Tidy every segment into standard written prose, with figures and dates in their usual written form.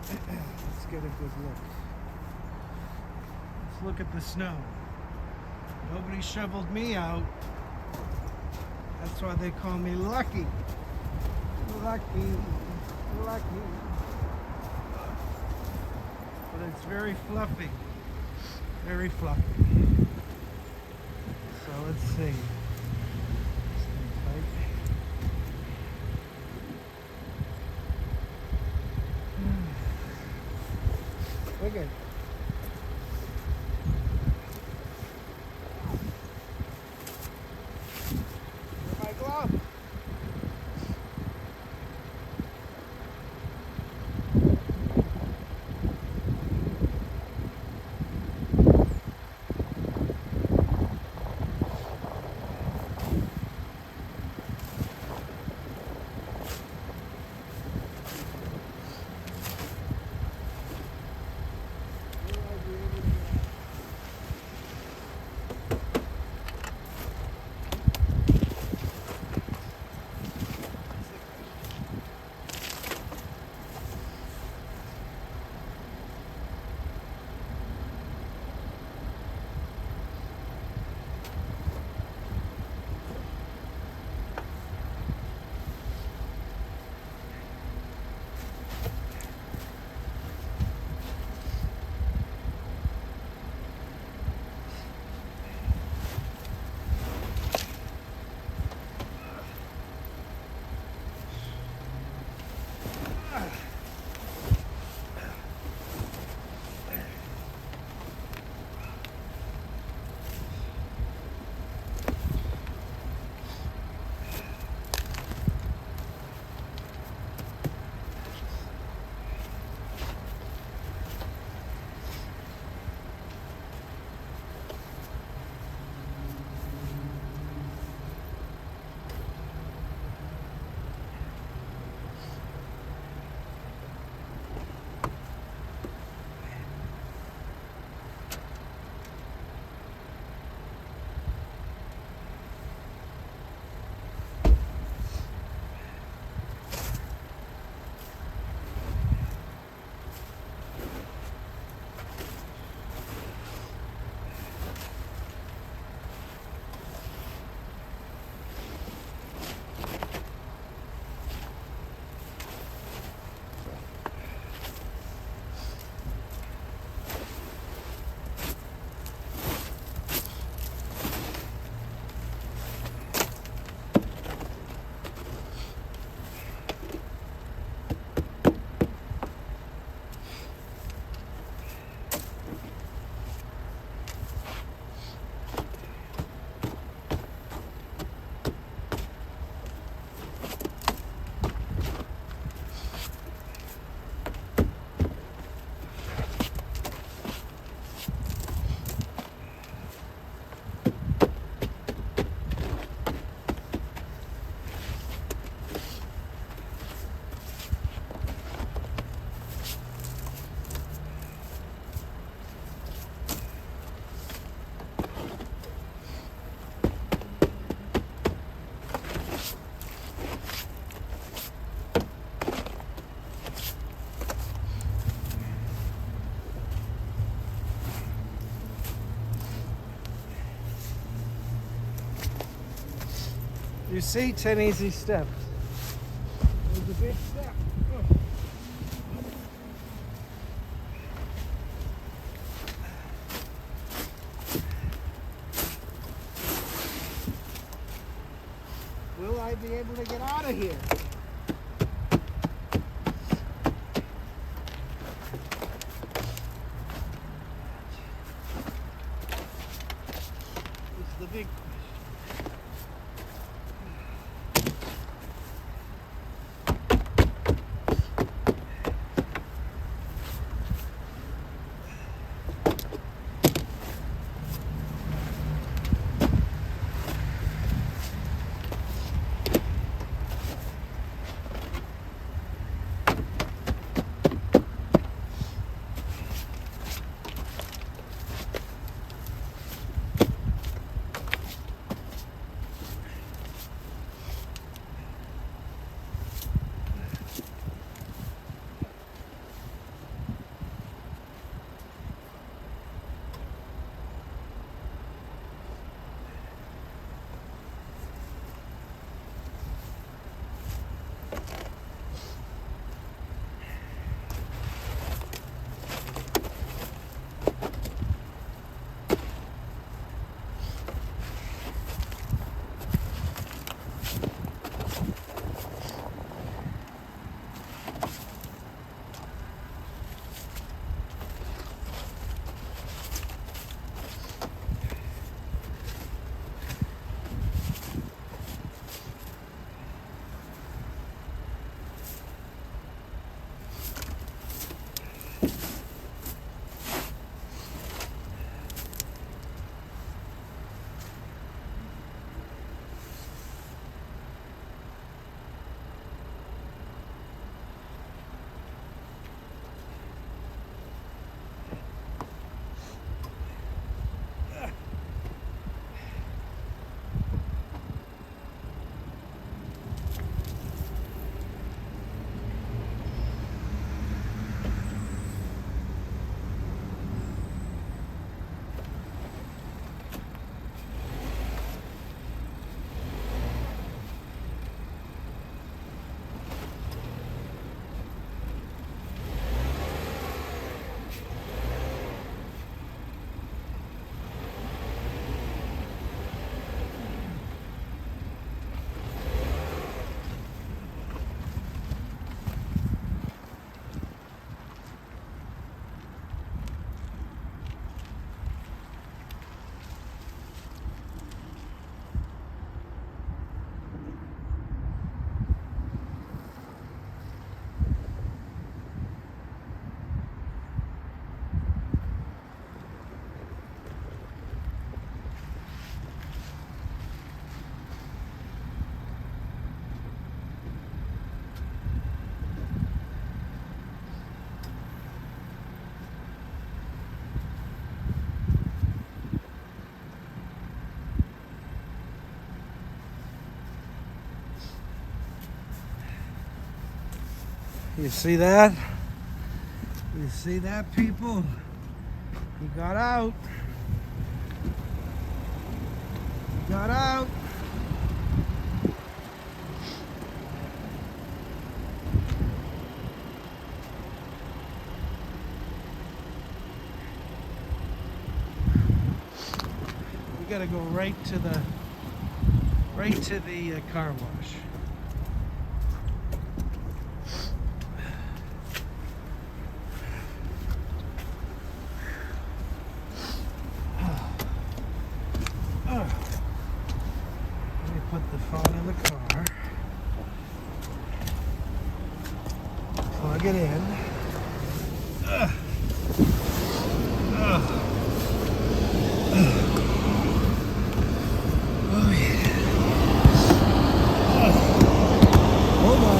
Let's get a good look. Let's look at the snow. Nobody shoveled me out. That's why they call me lucky. Lucky. Lucky. But it's very fluffy. Very fluffy. So let's see. Stay tight. Okay. Where's my glove? You see, 10 easy steps. It was a big step. Oh. Will I be able to get out of here? This is the big question. You see that? You see that, people? He got out. He got out. We gotta go right to the car wash. Let me put the phone in the car. Plug it in. Oh yeah. Hold on.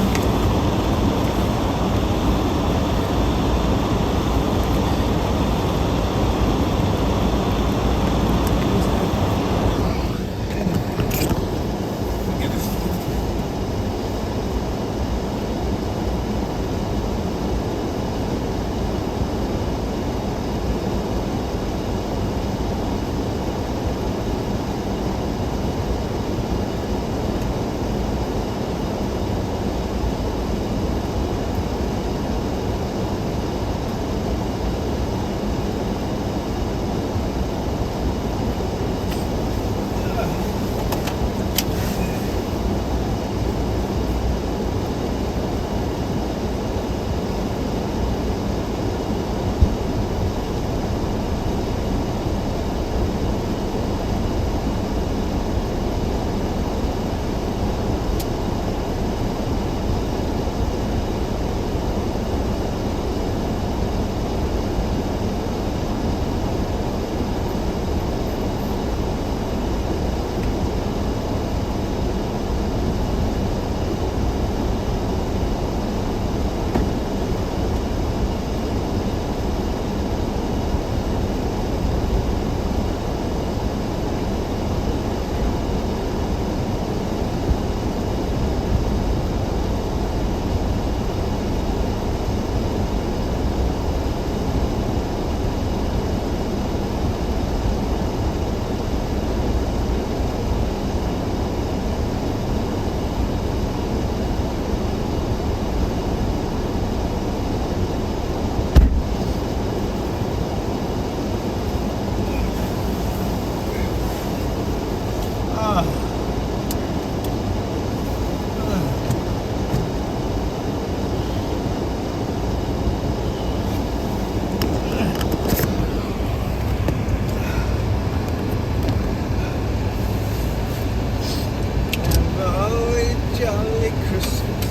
Jolly Christmas,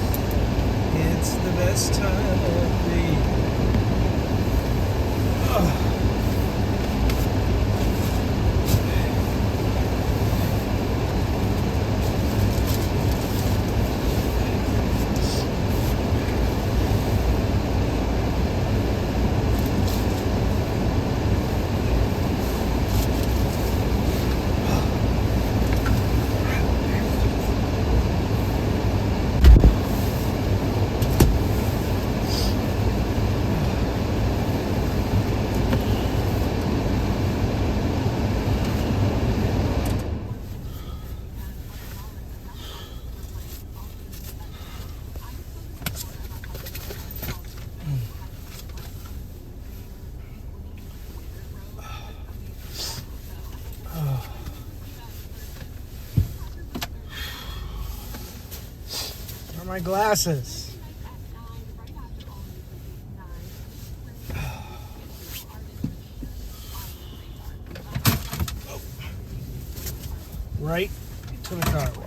it's the best time of the year. Where are my glasses? Right to the car wash.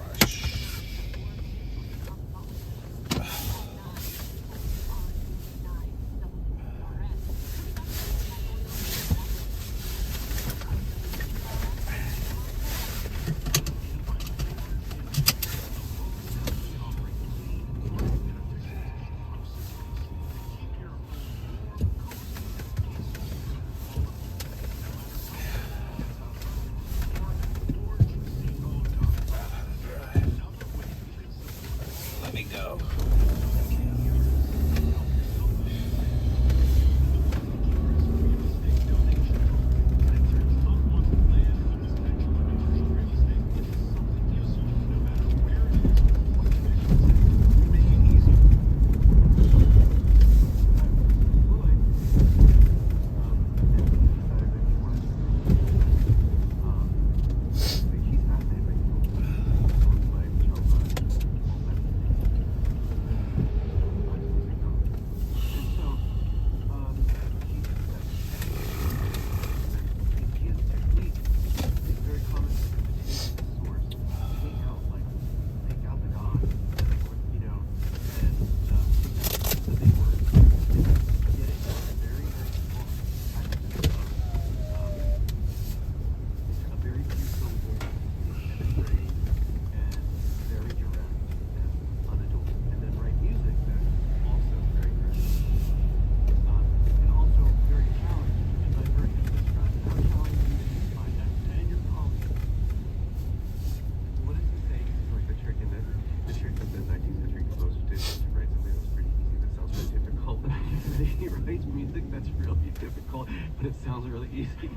he writes music that's really difficult, but it sounds really easy.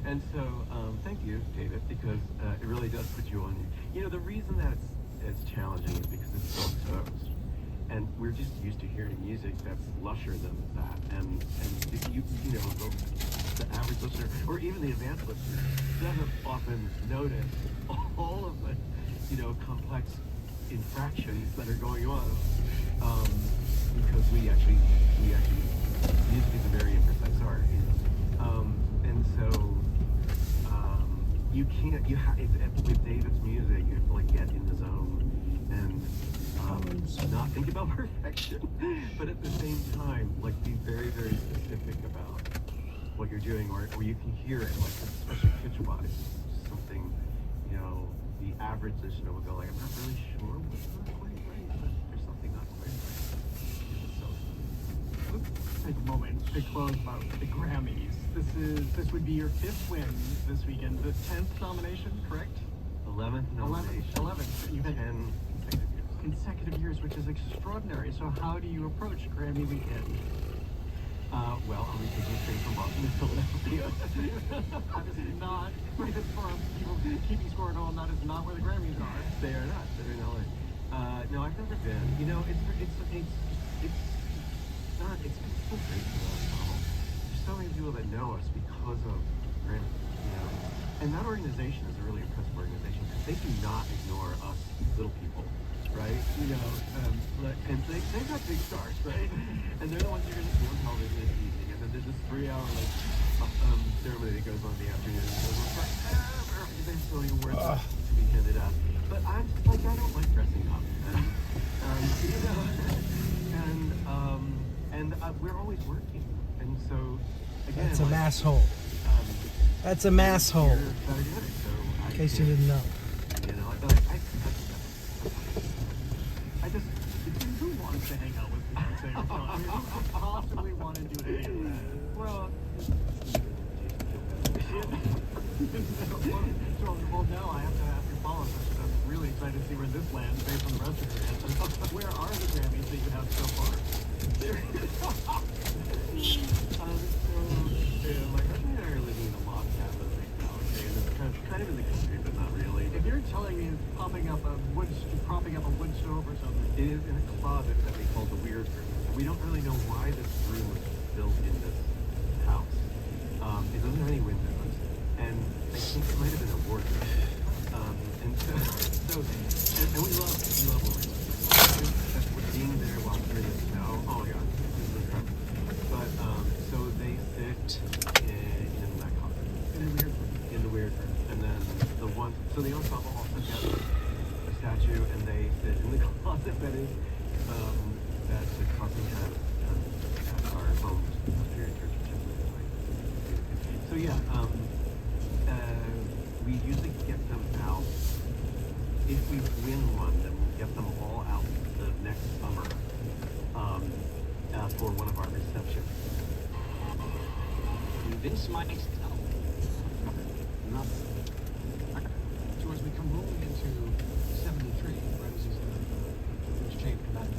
And so, thank you, David, because it really does put you on. You know, the reason that it's challenging is because it's so exposed, and we're just used to hearing music that's lusher than that. And if you know the average listener, or even the advanced listener, doesn't often notice all of the complex infractions that are going on. Because we actually music is a very imprecise art, and so you can't with David's music you have to like get in the zone and not think about perfection, but at the same time like be very very specific about what you're doing, or you can hear it like especially pitch wise something the average listener will go like, I'm not really sure what's not quite right, but there's something not quite right. Let's take a moment to close about the Grammys. This would be your 5th win this weekend, the 10th nomination, correct? 11th nomination. 11th. You've had 10 consecutive years, which is extraordinary. So how do you approach Grammy weekend? Well, I'll be taking a train from Boston to Philadelphia. That is not, for people keeping score at home, that is not where the Grammys are. They are not. They're in LA. No, I've never been. It's not. It's so great to us all. There's so many people that know us because of Grammy. And that organization is a really impressive organization because they do not ignore us little people, right? And they've got big stars, right? And they're the ones you're going to see on television this evening. And then there's this 3-hour ceremony that goes on in the afternoon. And goes on forever because there's so many awards to be handed out. But I'm just like, I don't like dressing up. And we're always working. And so, again, That's a mass hole. That's a mass hole. In case you didn't know. I just, who wants to hang out with Beyonce? I mean, who could possibly want to do any of that? Well, well, now I have to ask you a follow-up question. I'm really excited to see where this lands based on the rest of your answers. Where are the Grammys that you have so far? My husband and I are living in a log cabin right now, okay? And it's kind of in the country, but not really. If you're telling me it's propping up a wood stove or something. It is in a closet that we call the weird room. We don't really know why this room was built in this house. It doesn't have any windows, and I think it might have been a wardrobe. And we love Lawrence. That's what being there while it's ready to snow. Oh my God, this is incredible. But so they sit in that closet, in the weird room, and then the one. So the ensemble also gets a statue, and they sit in the closet that is that the Crossing had at our home Presbyterian Church. So yeah, we usually get them out. If we win one, then we'll get them all out the next summer for one of our receptions. Vince Mike's Nothing. So as we come rolling into 73, right as he's Vince changed back,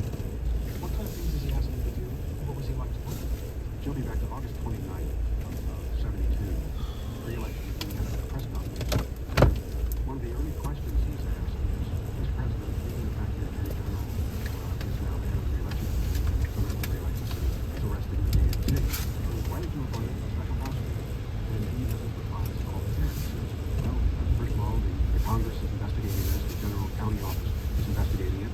what kind of things does he have to do? What was he like to work? Jumping back to August 29th of 72, re-election, we had a press conference. And one of the early questions he's asked is, Mr. President, given the fact that the Attorney General is now the head of the re-election committee, so that the re-election committee is arrested in the DNC, why did you appoint a special prosecutor? And he doesn't reply to all the parents. He says, well, first of all, the Congress is investigating this, the General County Office is investigating it,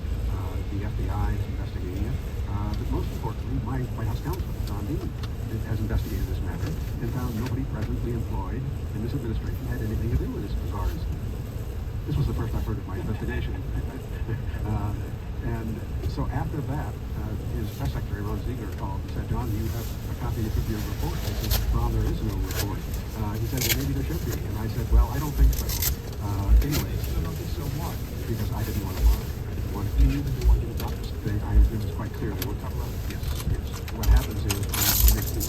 the FBI is investigating it, but most importantly, my White House counsel, John Dean, has investigated this matter and found nobody presently employed in this administration had anything to do with this bizarre incident. This was the first I've heard of my investigation. And so after that, his press secretary, Ron Ziegler, called and said, John, do you have a copy of your report? I said, Ron, there is no report. He said, well, maybe there should be. And I said, well, I don't think so. Anyways, I don't think so. Why? because I didn't want to lie. I didn't want to this is quite clear. They were covered up. Yes. What happens is,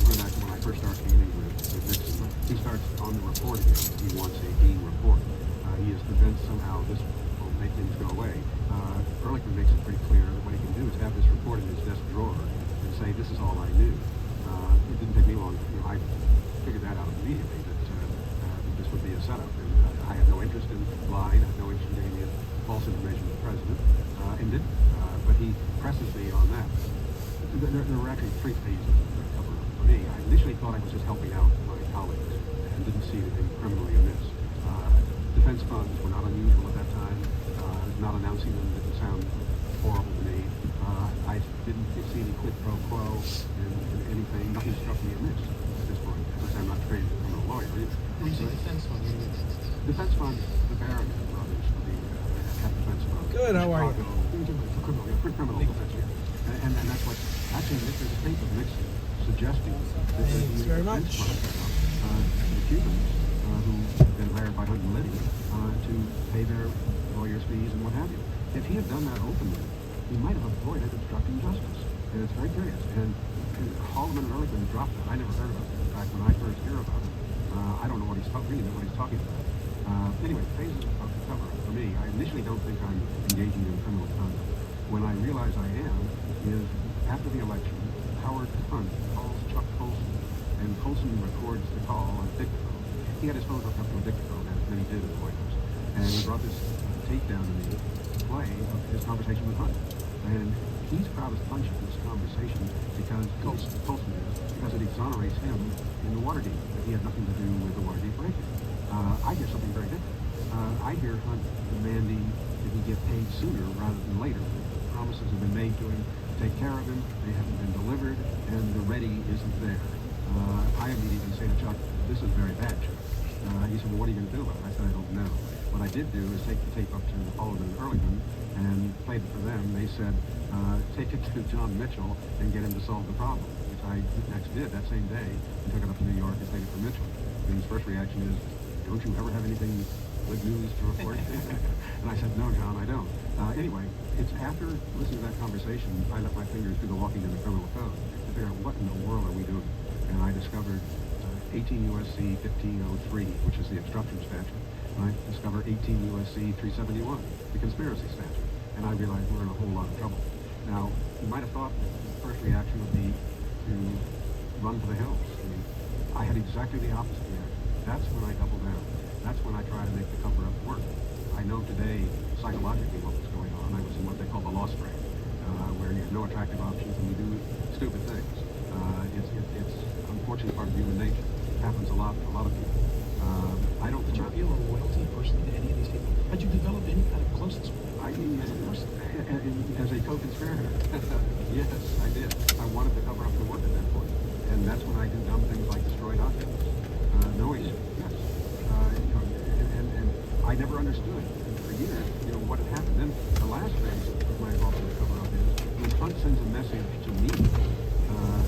when I first started meeting with Nixon, he starts on the report again. He wants a Dean report. He is convinced somehow this will make things go away. Ehrlichman makes it pretty clear that what he can do is have this report in his desk drawer and say, say this is all I knew. It didn't take me long. I figured that out immediately, that this would be a setup. And I had no interest in lying. I had no interest in giving any false information to the president, and didn't. But he presses me on that. There were actually three phases of the cover-up for me. I initially thought I was just helping out my colleagues and didn't see anything criminally amiss. Defense funds were not unusual at that time. Not announcing them didn't sound horrible to me. I didn't see any quid pro quo in anything. Nothing struck me amiss at this point. Of course, I'm not trained as a criminal lawyer either. When you say defense fund, what do you mean? Defense funds, the Barrett brothers, the defense fund. Good, how are you? For criminal defense, yeah. And that's what, actually, there's a paper mixed suggesting that Thanks the very defense much. fund, the Cubans, who've been hired by Hunt and Liddy to pay their lawyers' fees and what have you. If he had done that openly, he might have avoided obstructing justice. And it's very curious. And Haldeman and Ehrlichman dropped that. I never heard about it. In fact, when I first hear about it, I don't know what he's talking about. Anyway, phases of the cover for me, I initially don't think I'm engaging in criminal conduct. When I realize I am, is after the election, Howard Hunt calls Chuck Colson, and Colson records the call on dictaphone. He had his phone hooked up to a dictaphone, as many did in the White House, and he brought this tape down to me to play of his conversation with Hunt. And he's proud as punch in this conversation because Colson is, because it exonerates him in the Watergate, that he had nothing to do with the Watergate break-in. I hear something very different. I hear Hunt demanding that he get paid sooner rather than later. Promises have been made to him to take care of him, they haven't been delivered, and the ready isn't there. I immediately say to Chuck, this is very bad, Chuck. He said, well, what are you going to do about it? I said, I don't know. What I did do is take the tape up to Haldeman and Ehrlichman and played it for them. They said, take it to John Mitchell and get him to solve the problem, which I next did that same day and took it up to New York and played it for Mitchell. And his first reaction is, don't you ever have anything good news to report? And I said, no, John, I don't. Anyway, it's after listening to that conversation, I let my fingers do the walking in the criminal code to figure out what in the world are we doing. And I discovered 18 U.S.C. 1503, which is the obstruction statute. And I discovered 18 U.S.C. 371, the conspiracy statute. And I realized we're in a whole lot of trouble. Now, you might have thought the first reaction would be to run for the hills. I had exactly the opposite reaction. That's when I double down. That's when I try to make the cover-up work. I know today, psychologically, what was going on. I was in what they call the lost grade, where you have no attractive options and you do stupid things. It's unfortunately part of human nature. It happens a lot to a lot of people. I don't. Did you feel a loyalty personally to any of these people? Had you developed any kind of closeness with them? I mean, as a person, as a co-conspirator, yes, I did. I wanted to cover up the work at that point, and that's when I do dumb things like destroy documents. Knowing it, yes. And I never understood for years, what had happened. Then the last phase of my involvement in the cover-up is when Hunt sends a message to me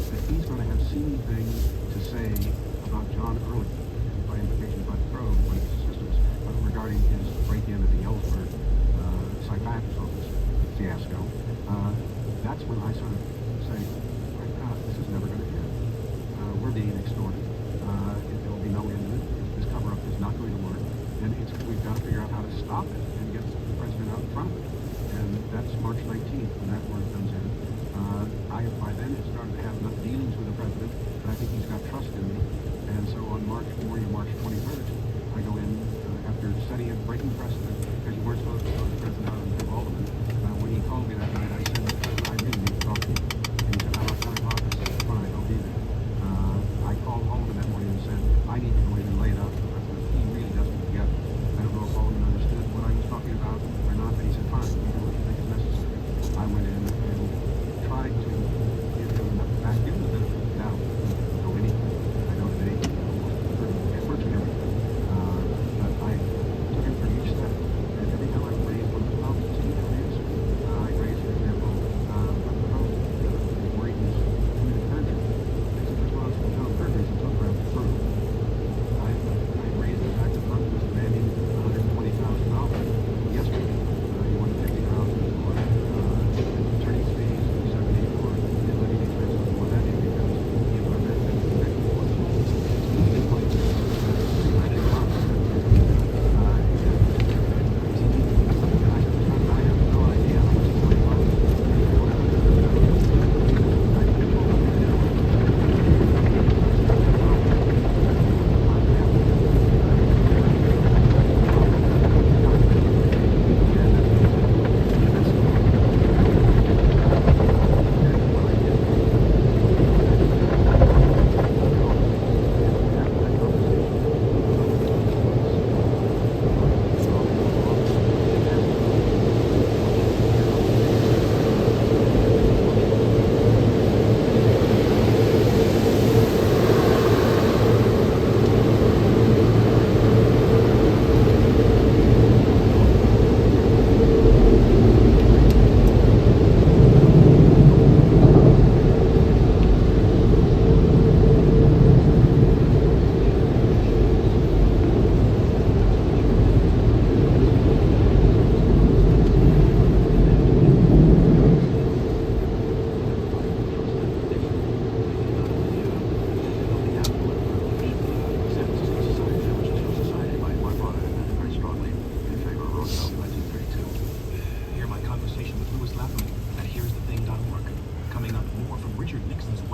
that he's going to have seen things to say about John Ehrlichman, and by implication Bud Crow, one of his assistants, regarding his break-in at the Ellsberg psychiatrist's office fiasco. That's when I sort of say, my God, this is never going to end. We're being extorted. There will be no end to it. This cover-up is not going to work. And we've got to figure out how to stop it and get the president out in front of it. And that's March 19th when that word comes in. I have by then started to have enough dealings with the president that I think he's got trust in me. And so on morning of March 23rd, I go in after setting a breaking precedent, because you weren't supposed to throw the president out until Haldeman. When he called me that night, I said, I really need to talk to you. And he said, I'm at 10 o'clock. I said, fine, I'll be there. I called Haldeman that morning and said, I need to go in and lay it out to the president. He really doesn't get it. I don't know if Haldeman understood what I was talking about or not, but he said, fine, you do what you think is necessary. I went in and tried to give him the benefit of the doubt. I don't know anything. I know today virtually everything. But I took him for each step, and every time I would raise one of the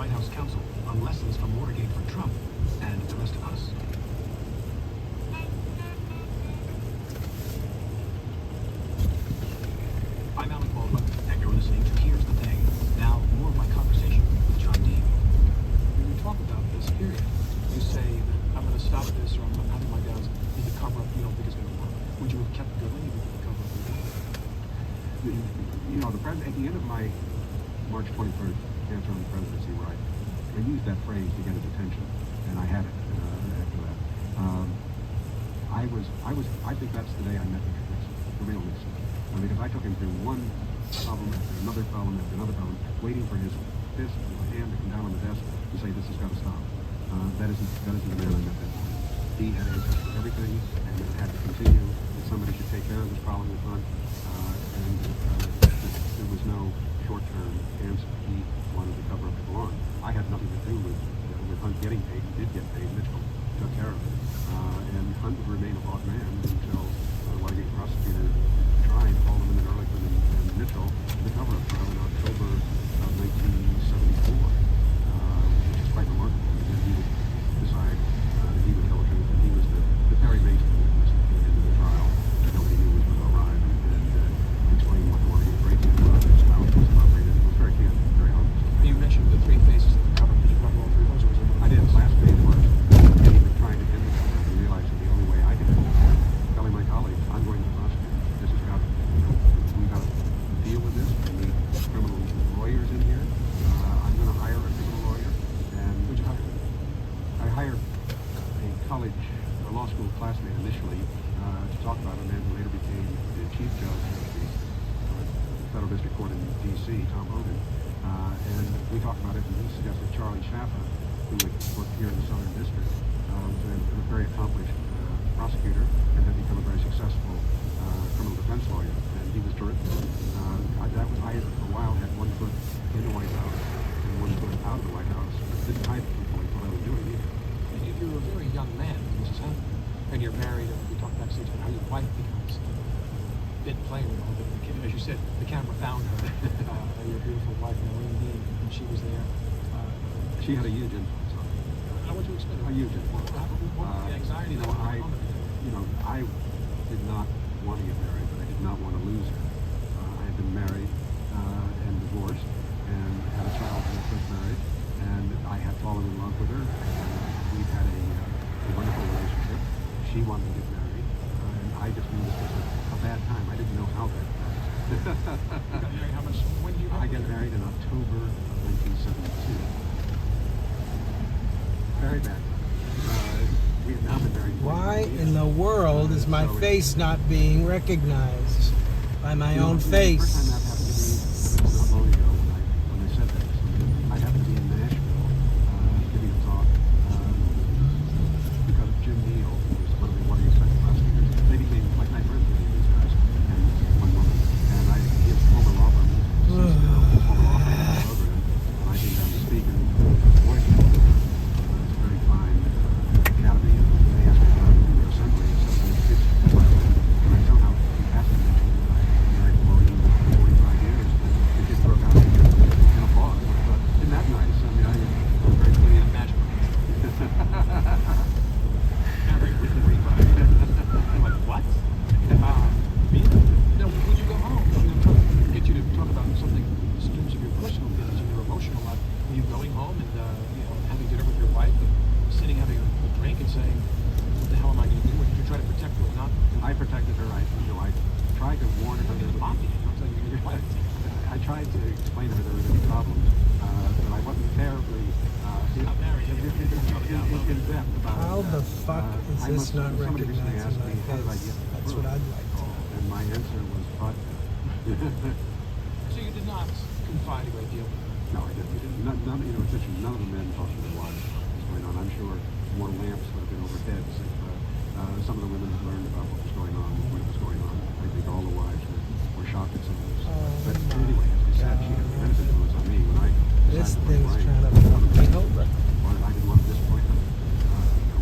White House counsel on lessons from Watergate for Trump and the rest of us. I'm Alec Baldwin, and you're listening to Here's the Thing. Now, more of my conversation with John Dean. When you talk about this period, you say that I'm going to stop this, or I'm having my doubts, need to cover up, you don't think it's going to work. Would you have kept going even if you cover up your doubts? You know, the president, at the end of my March 23rd answer on the presidency, where I used that phrase to get his attention, and I had it after that. I think that's the day I met Richard Nixon, the real Nixon. Because I took him through one problem after another problem after another problem, waiting for his fist or hand to come down on the desk to say, this has got to stop. That isn't the man I met that time. He had answers for everything, and it had to continue, and somebody should take care of this problem in front, and there was no short-term answer. He wanted to cover up the lawn. I had nothing to do with Hunt getting paid. He did get paid. Mitchell took care of it. And Hunt would remain a bought man until the Watergate prosecutor tried Haldeman and Ehrlichman and Mitchell the cover-up trial in October of 1974, which is quite remarkable. That he would decide that he would tell the truth, and he was the Perry Mason witness at the end of the trial that nobody knew was going to arrive and explain what the Watergate break-in was, how it was operated. It was very candid, very honest. You mentioned the three phases of the cover. Did you cover all three of those, or was it? I did. Last phase was getting them trying to end the cover and realized that the only way I could do it was telling my colleagues, I'm going to the prosecutor. This has got, we've got to deal with this. We need criminal lawyers in here. I'm going to hire a criminal lawyer. And Who'd you hire? I hired a law school classmate initially to talk about a man who later became the chief judge of the federal district court in D.C., Tom Hogan. And we talked about it, and he suggested Charlie Schaffer, who had worked here in the Southern District, and a very accomplished prosecutor, and had become a very successful criminal defense lawyer. And he was terrific. I for a while had one foot in the White House and one foot out of the White House. Didn't hide from people what I was doing either. You were a very young man when this is happening, and you're married, and we talked backstage about how your wife becomes a bit player, as you said, the camera found her, your beautiful wife, Leary, and she was there. She had a huge influence on me. I want you to explain A huge influence. what was the anxiety that I did not want to get married, but I did not want to lose her. I had been married and divorced, and had a child when I first married, and I had fallen in love with her, and we've had a wonderful relationship. She wanted to get married, and I just knew this was a bad time. I didn't know how bad. You got married how much? When did you I got married in October of 1972. Very bad. We had now been married. Why 41 years. in the world is my So face not being recognized by my own The first time face? that happened to me not long ago when I said that. I happened to be in Nashville giving a talk because of Jim Neal, who was one of the second prosecutors. They became like my friends, many of these guys, and one woman. And I give former law firm, former law firm program, and I came down to speak and voice. It's a very fine academy, and they asked me to do their assembly and stuff, and and I somehow passed it mentioned that I married Maureen for 45 years, and it just broke out in applause. But isn't that nice? I mean, I'm very pleased. Magical. Married with 45. I'm like, what? Really? No, when you go home, I'm trying to get you to talk about something in terms of your personal feelings and your emotional life. Are you going home and having dinner with your wife, and sitting having a drink and saying, what the hell am I going to do? Or did you try to protect her or not? I protected her. I tried to warn her. There's a mafia. I'm telling you, your wife. I tried to explain to her there were going to be problems, but I wasn't terribly Not married. in depth about How the fuck is I this must- not somebody recently recognized asked in me, my how did I face? get That's through what it? I'd like to know. And my answer was, but So you did not confide a great deal. no, I didn't. None of the men talked to their wives about what was going on. I'm sure more lamps would have been over heads if some of the women had learned about what was going on, when it was going on. I think all the wives were shocked at some of this. But anyway, as I said, she had tremendous influence on me when I This decided thing's to trying to fuck me over. I didn't want to disappoint them. I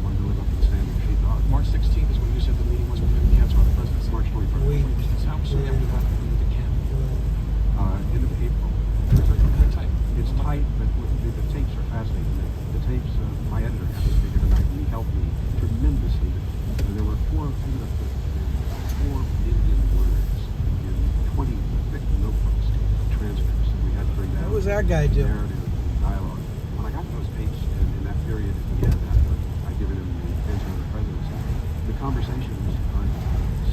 wanted to live up to the standard she thought. March 16th is when you said the meeting was with the cancer on the presidency. March 21st. Wait. How soon after that did you get camp? End of April. Very tight. It's tight, but the tapes are that guy do? narrative and dialogue. When I got to those tapes in that period at the end, after I'd given him the answer to the presidency, the conversations are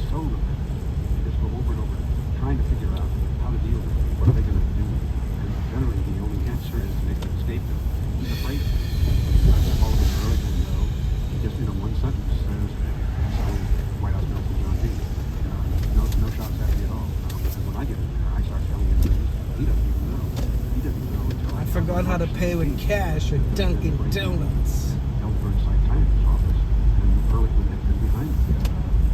so repetitive. They just go over and over, trying to figure out how to deal with it. What are they going to do? And generally, the only answer is to make them escape them. He's afraid. All of us early know. He just, one sentence says, so White House Nelson John D. No shots at me at all. Because when I get in there, I start telling him he doesn't even know. He doesn't know until I forgot how to pay with cash at Dunkin' Donuts. Ellsberg psychiatrist's office, and Ehrlichman had been behind me.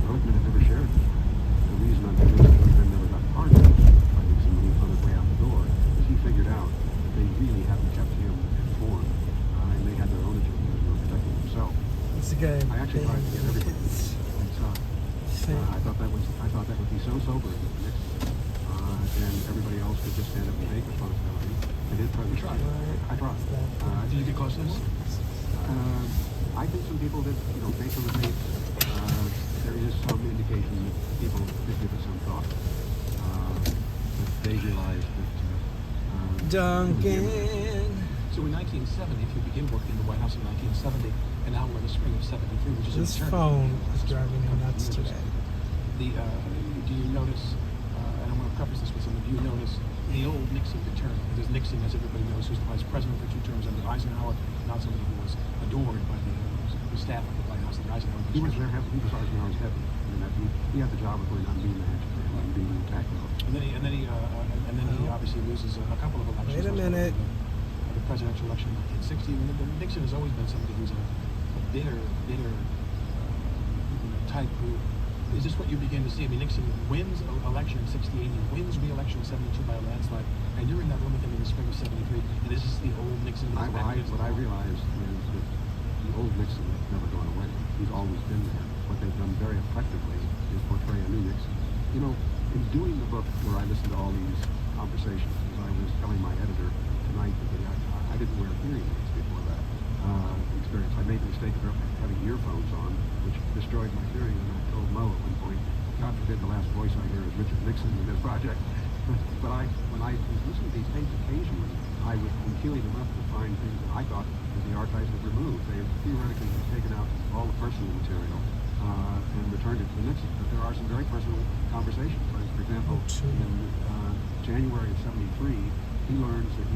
Ehrlichman had never shared this. The reason I'm convinced Ehrlichman never got pardoned by Nixon when he was on his way out the door is he figured out that they really hadn't kept him informed, and they had their own agenda and were protecting themselves. It's a guy. I actually tried to get everybody inside. I thought that would be so sobering for Nixon, and everybody else could just stand up and take responsibility. And his presidency. I tried. Did you get close to this? I think some people that, based on the tapes, there is some indication that people did give it some thought. But they realized that. Duncan. So in 1970, if you begin working in the White House in 1970, and now we're in the spring of 73, which is This an eternity. phone is driving me nuts today. Do you notice, and I want to preface this with something, do you notice the old Nixon returned? Because Nixon, as everybody knows, was the vice president for 2 terms under Eisenhower, not somebody who was adored by the staff of the White House, the Eisenhower He was administration. he was Eisenhower's heavy. He had the job of going out and being the manager and being tactical. And then he obviously loses a couple of elections. Wait a minute. The presidential election in 1960. And Nixon has always been somebody who's a bitter type who. Is this what you begin to see? I mean, Nixon wins election in 68, he wins re-election in 72 by a landslide, and you're in that room with him in the spring of 73, and this is the old Nixon. What I realized is that the old Nixon has never gone away. He's always been there. What they've done very effectively is portray a new Nixon. In doing the book where I listened to all these conversations, as I was telling my editor tonight that I didn't wear hearing aids before that experience. I made the mistake of having earphones on, which destroyed my hearing, and I told Mo at one point, God forbid the last voice I hear is Richard Nixon in this project. But when I was listening to these tapes occasionally, I was peculiar enough to find things that I thought that the archives had removed. They had theoretically taken out all the personal material and returned it to the Nixon. But there are some very personal conversations. For example, in January of 73, he learns that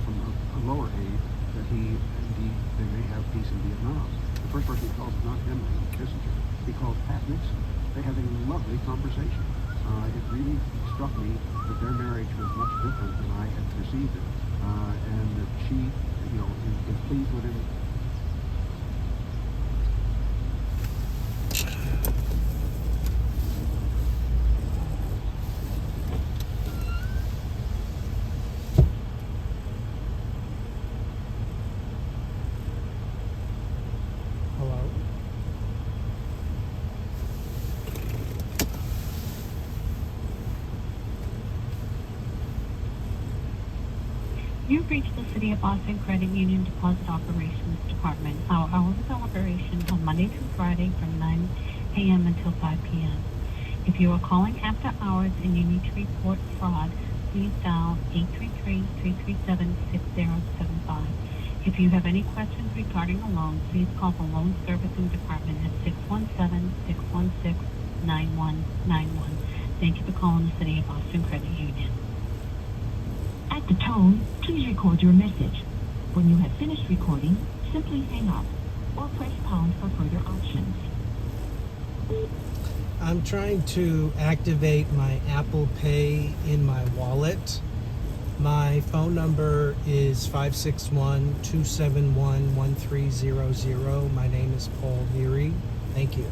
from a lower aide, that they may have peace in Vietnam. The first person he calls is not Henry Kissinger. He calls Pat Nixon. They have a lovely conversation. It really struck me that their marriage was much different than I had perceived it, and that she, is pleased with him. Hello? You've reached the City of Boston Credit Union Deposit Operations Department. Our hours of operation are Monday through Friday from 9 a.m. until 5 p.m. If you are calling after hours and you need to report fraud, please dial 833-337-6075. If you have any questions regarding a loan, please call the Loan Servicing Department at 617-616-9191. Thank you for calling the City of Boston Credit Union. At the tone, please record your message. When you have finished recording, simply hang up or press pound for further options. I'm trying to activate my Apple Pay in my wallet. My phone number is 561-271-1300. My name is Paul Leary. Thank you.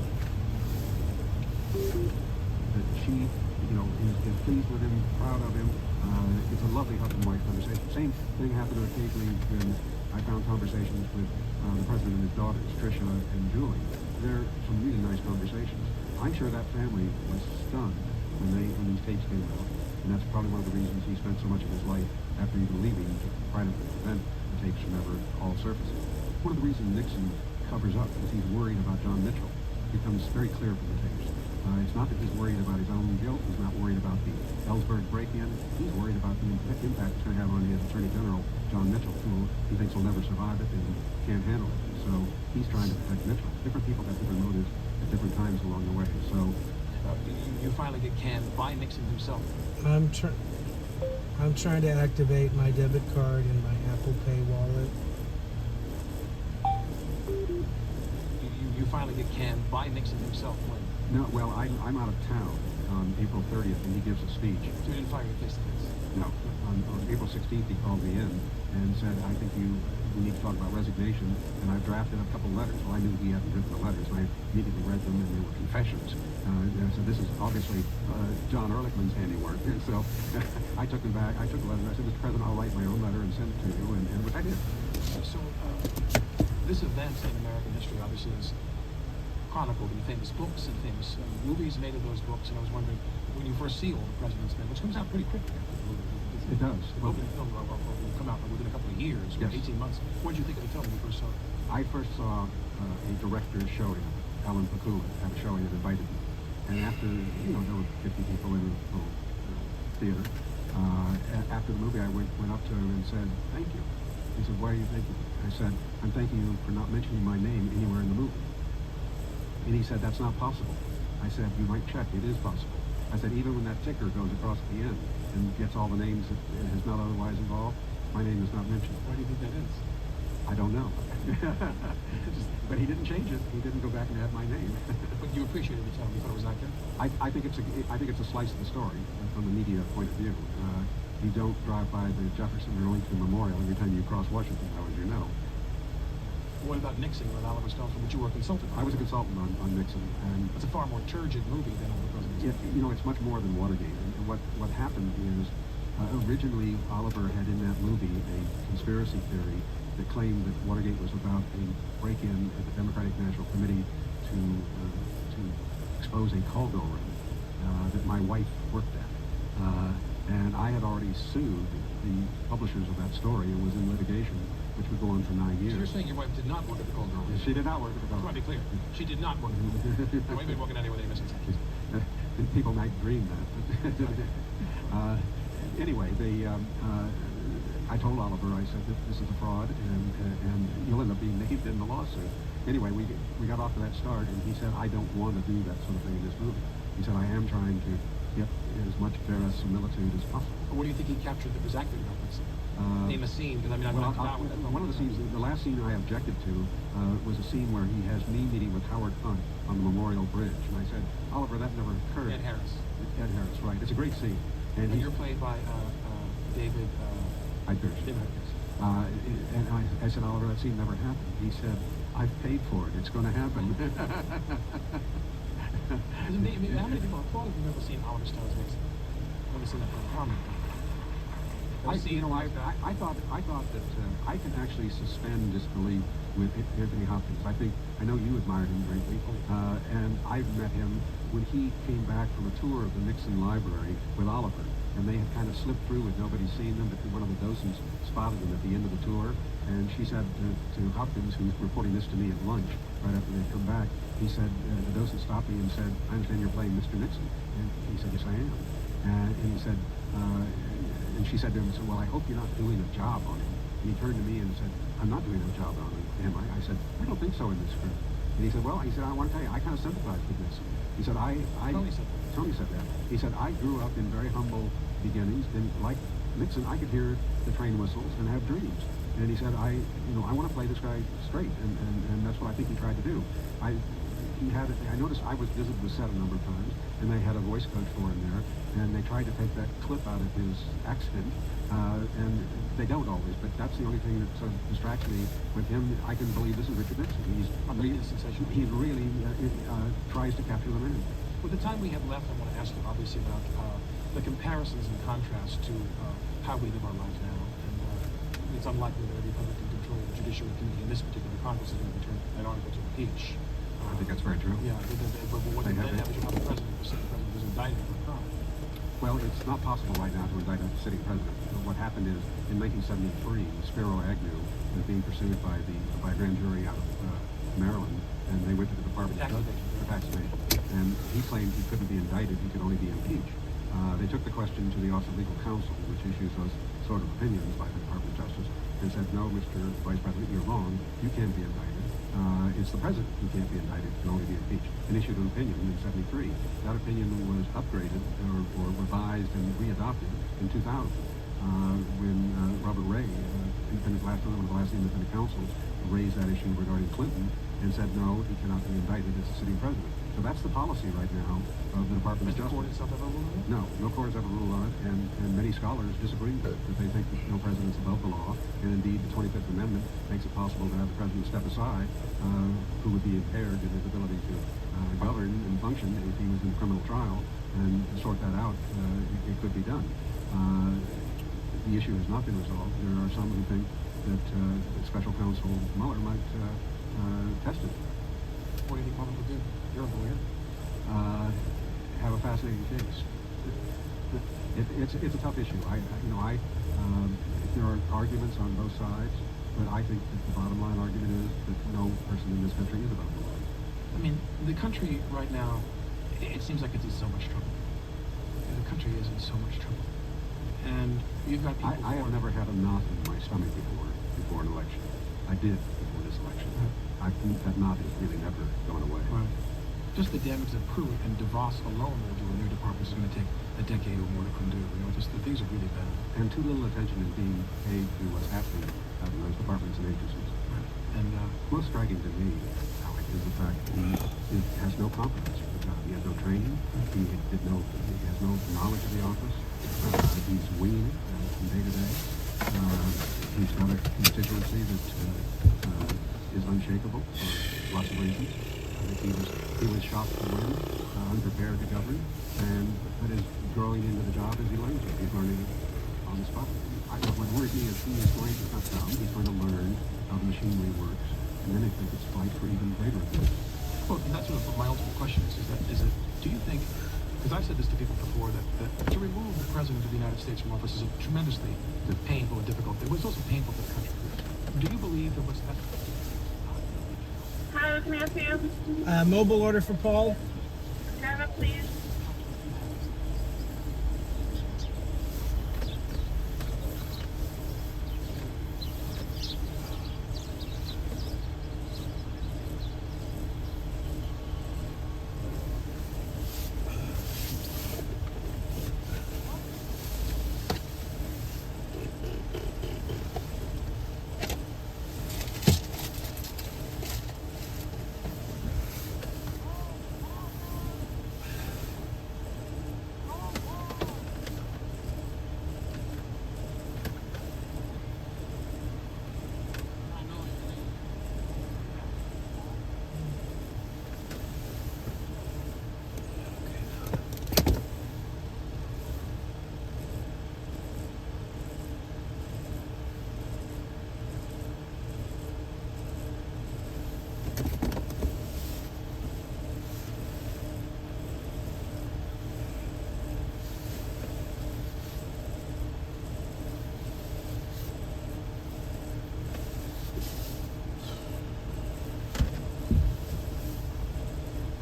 That she, is pleased with him, proud of him. It's a lovely husband and wife conversation. Same thing happened occasionally when I found conversations with the president and his daughters, Tricia and Julie. They're some really nice conversations. I'm sure that family was stunned when these tapes came out, and that's probably one of the reasons he spent so much of his life after even leaving to try to prevent the tapes from ever all surfacing. One of the reasons Nixon covers up is he's worried about John Mitchell. It becomes very clear from the tapes. It's not that he's worried about his own guilt. He's not worried about the Ellsberg break-in. He's worried about the impact it's going to have on his Attorney General, John Mitchell, who he thinks will never survive it and can't handle it. So he's trying to protect Mitchell. Different people have different motives at different times along the way. So You finally get canned by Nixon himself. I'm trying to activate my debit card in my Apple Pay wallet. You finally get canned by Nixon himself when? no, well, I'm out of town on April 30th, and he gives a speech. So you didn't fire you face to face? No, on April 16th, he called me in and said, I think we need to talk about resignation, and I've drafted a couple letters. Well, I knew he hadn't written the letters, and I immediately read them, and they were confessions. So this is obviously John Ehrlichman's handiwork. And so I took them back. I took the letter, and I said, Mr. President, I'll write my own letter and send it to you, and which I did. So this event in American history obviously is chronicled in famous books and famous movies made of those books, and I was wondering, when you first see All the President's Men, which comes out pretty quickly after the movie. It does. Well, the film will come out within a couple of years, or Yes. 18 months. What did you think of the film when you first saw it? I first saw a director's showing, Alan Pakula, at a showing that invited me. And after, there were 50 people in the whole theater. After the movie, I went up to him and said, thank you. He said, why are you thanking me? I said, I'm thanking you for not mentioning my name anywhere in the movie. And he said, that's not possible. I said, you might check, it is possible. I said, even when that ticker goes across at the end and gets all the names that it is not otherwise involved, my name is not mentioned. Why do you think that is? I don't know. But he didn't change it. He didn't go back and add my name. But you appreciated the film. You thought it was accurate? I think it's a slice of the story from the media point of view. You don't drive by the Jefferson Arlington Memorial every time you cross Washington, as you know. What about Nixon with Oliver Stone, from which you were a consultant? I was a consultant on Nixon, and It's a far more turgid movie than All the President's Men. it's much more than Watergate. And what happened is originally Oliver had in that movie a conspiracy theory that claimed that Watergate was about a break-in at the Democratic National Committee to expose a Colgo ring that my wife worked at. And I had already sued the publishers of that story and was in litigation, which would go on for 9 So years. you're saying your wife did not work at the Cold War? She did not work at the I Colgo. want to be clear. She did not work at the Cold War. Your wife been working anywhere they miss it. And people might dream that. Anyway, I told Oliver, I said, this is a fraud, and you'll end up being named in the lawsuit. Anyway, we got off to that start, and he said, I don't want to do that sort of thing in this movie. He said, I am trying to get as much verisimilitude as possible. What do you think he captured that was accurate about Nixon? Name a scene, because I mean, Well, one one of the scenes, the last scene I objected to was a scene where he has me meeting with Howard Hunt on the Memorial Bridge. And I said, Oliver, that never occurred. Ed Harris. Ed Harris, right. It's a great scene. And you're played by David... David Hypers. And I said, Oliver, that scene never happened. He said, I've paid for it. It's going to happen. How many people have never seen Oliver Stone's Nixon? Never seen that film. How many people? I thought that I can actually suspend disbelief with Anthony Hopkins. I know you admired him greatly, and I met him when he came back from a tour of the Nixon Library with Oliver, and they had kind of slipped through with nobody seeing them, but one of the docents spotted them at the end of the tour, and she said to Hopkins, who's reporting this to me at lunch, right after they'd come back, he said, the docent stopped me and said, I understand you're playing Mr. Nixon. And he said, yes, I am. And he said, and she said to him, well, I hope you're not doing a job on him. And he turned to me and said, I'm not doing a job on him. I said, I don't think so in this script. And he said, well, I want to tell you, I kind of sympathize with this. He said, Tony said that. He said, I grew up in very humble beginnings, and like Nixon, I could hear the train whistles and have dreams. And he said, I want to play this guy straight, and that's what I think he tried to do. I noticed I was visited the set a number of times, and they had a voice coach for him there, and they tried to take that clip out of his accent, and they don't always, but that's the only thing that sort of distracts me with him. I can believe this is Richard Nixon. He really tries to capture the man. With the time we have left, I want to ask you obviously about the comparisons and contrasts to how we live our lives now. And it's unlikely that a Republican controlled Judiciary Committee in this particular Congress is going to return an article to impeach. I think that's very true. Yeah, but what they then have is you have a president, the sitting president, who's indicted for a crime. Well, it's not possible right now to indict a sitting president. What happened is, in 1973, Spiro Agnew was being pursued by a grand jury out of Maryland, and they went to the Department of Justice for tax evasion. And he claimed he couldn't be indicted; he could only be impeached. They took the question to the Office of Legal Counsel, which issues those sort of opinions by the Department of Justice, and said, "No, Mr. Vice President, you're wrong. You can't be indicted. It's the president who can't be indicted; he can only be impeached." And issued an opinion in '73. That opinion was upgraded or revised and readopted in 2000 when Robert Ray, one of the last independent counsels, raised that issue regarding Clinton and said, "No, he cannot be indicted as a sitting president." So that's the policy right now of the Department of Justice. Court itself ever ruled on it? No court has ever ruled on it, and many scholars disagree with it, that they think that no president's above the law, and indeed the 25th Amendment makes it possible to have the president step aside, who would be impaired in his ability to govern and function if he was in a criminal trial, and to sort that out, it could be done. The issue has not been resolved. There are some who think that Special Counsel Mueller might test it. What do you think Mueller would do? You're a lawyer. Have a fascinating case. It's a tough issue. There are arguments on both sides, but I think that the bottom line argument is that no person in this country is above the law. I mean, the country right now, it seems like it's in so much trouble. The country is in so much trouble. And you've got people... I have never had a knot in my stomach before an election. I did before this election. I think that knot is really never going away. Right. Just the damage that Pruitt and DeVos alone will do in their departments is going to take a decade or more to undo. Just the things are really bad. And too little attention is being paid to what's happening in those departments and agencies. Right. And most striking to me, Alec, is the fact that he has no competence for the job. He has no training. He has no knowledge of the office. He's winging it from day to day. He's got a constituency that is unshakable for lots of reasons. He was shocked to win, unprepared to govern, but is growing into the job as he learns it. He's learning on the spot. What worries me is he is going to cut down. He's going to learn how the machinery works, and then I think it's fight for even greater things. well, that's what my ultimate question is do you think, because I've said this to people before, that to remove the President of the United States from office is a tremendously painful and difficult thing. But it's also painful for the country. Do you believe that what's necessary? Hi, can I help you? Mobile order for Paul. Java, please.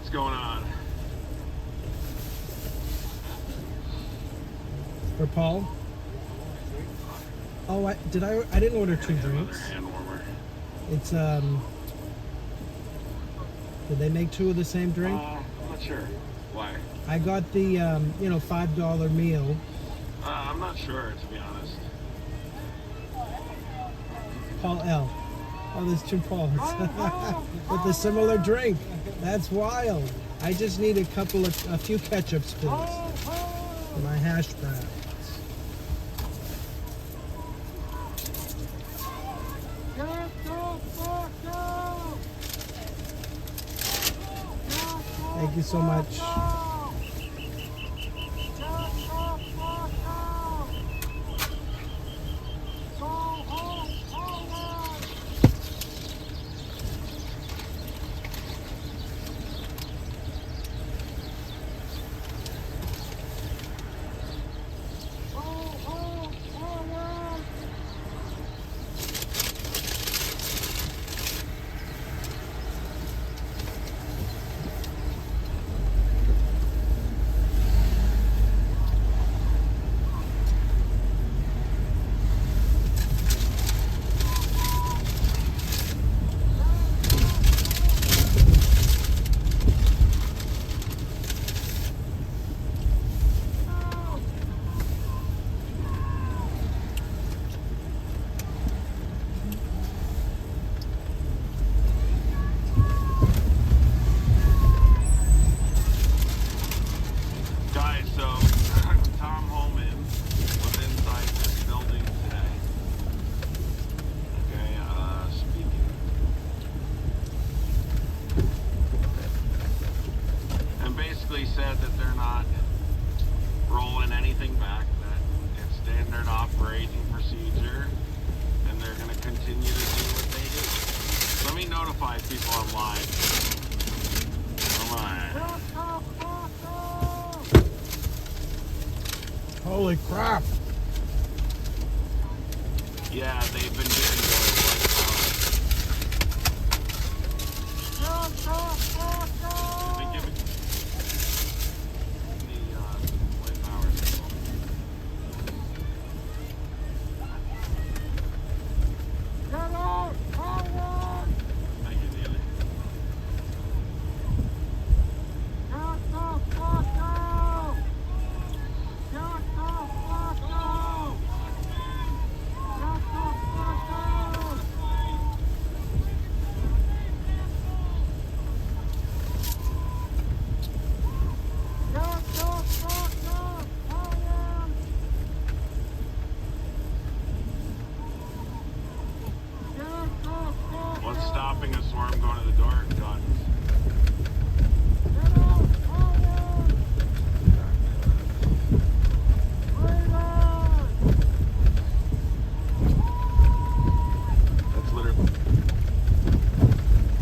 What's going on? For Paul. Oh, I didn't order 2 drinks. Hand warmer. It's did they make 2 of the same drink? I'm not sure. Why? I got the $5 meal. I'm not sure, to be honest. Paul L. Oh, there's 2 Pauls with a similar drink. That's wild. I just need a few ketchup spills for my hash browns. Thank you so much. notify people I'm live. Holy crap. Yeah, they've been getting the They've been giving the white powers. Thank you, Leary. What's stopping us where I'm going to the door? God. That's literally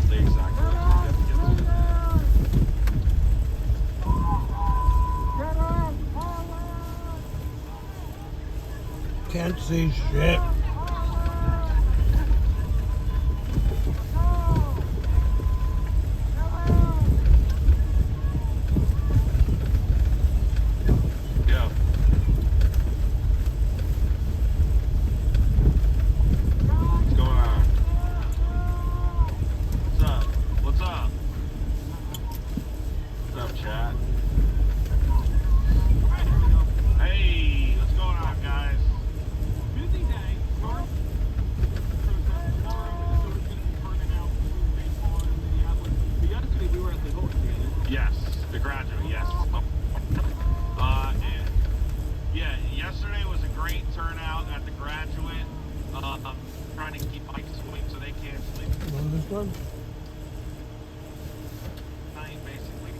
the exact way you have to get to it. Can't see shit. Yeah. What's going on? What's up? What's up? What's up, chat? Hey, what's going on, guys? Busy day. Tomorrow, burning out baseball in Minneapolis. But yesterday we were at the Hilton together. Yes, the graduate, yes. And yeah, yesterday was a great turnout at the graduate. Trying to keep Mike sweet so they can't sleep On this one? tonight, basically.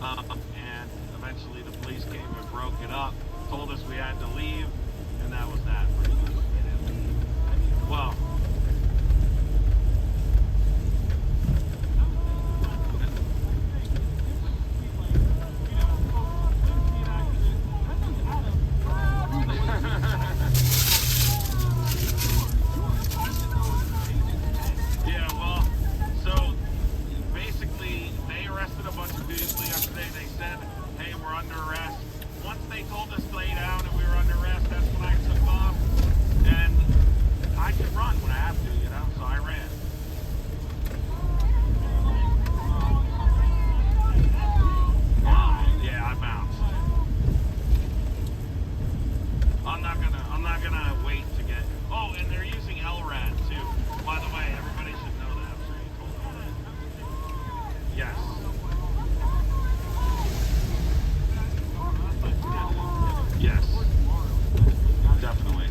And eventually the police came and broke it up, told us we had to leave, and that was that. Pretty much. Well, yeah, well, so basically they arrested a bunch of people yesterday. They said, hey, we're under arrest. Once they told us to lay down and we were under arrest, that's when I took off. And I can run when I have to, you know, so I ran. Yeah, I bounced. I'm not gonna wait to get. Oh, and they're using LRAD too. By the way, everybody should know that. I'm sure you told them. Yes. Yes. Definitely.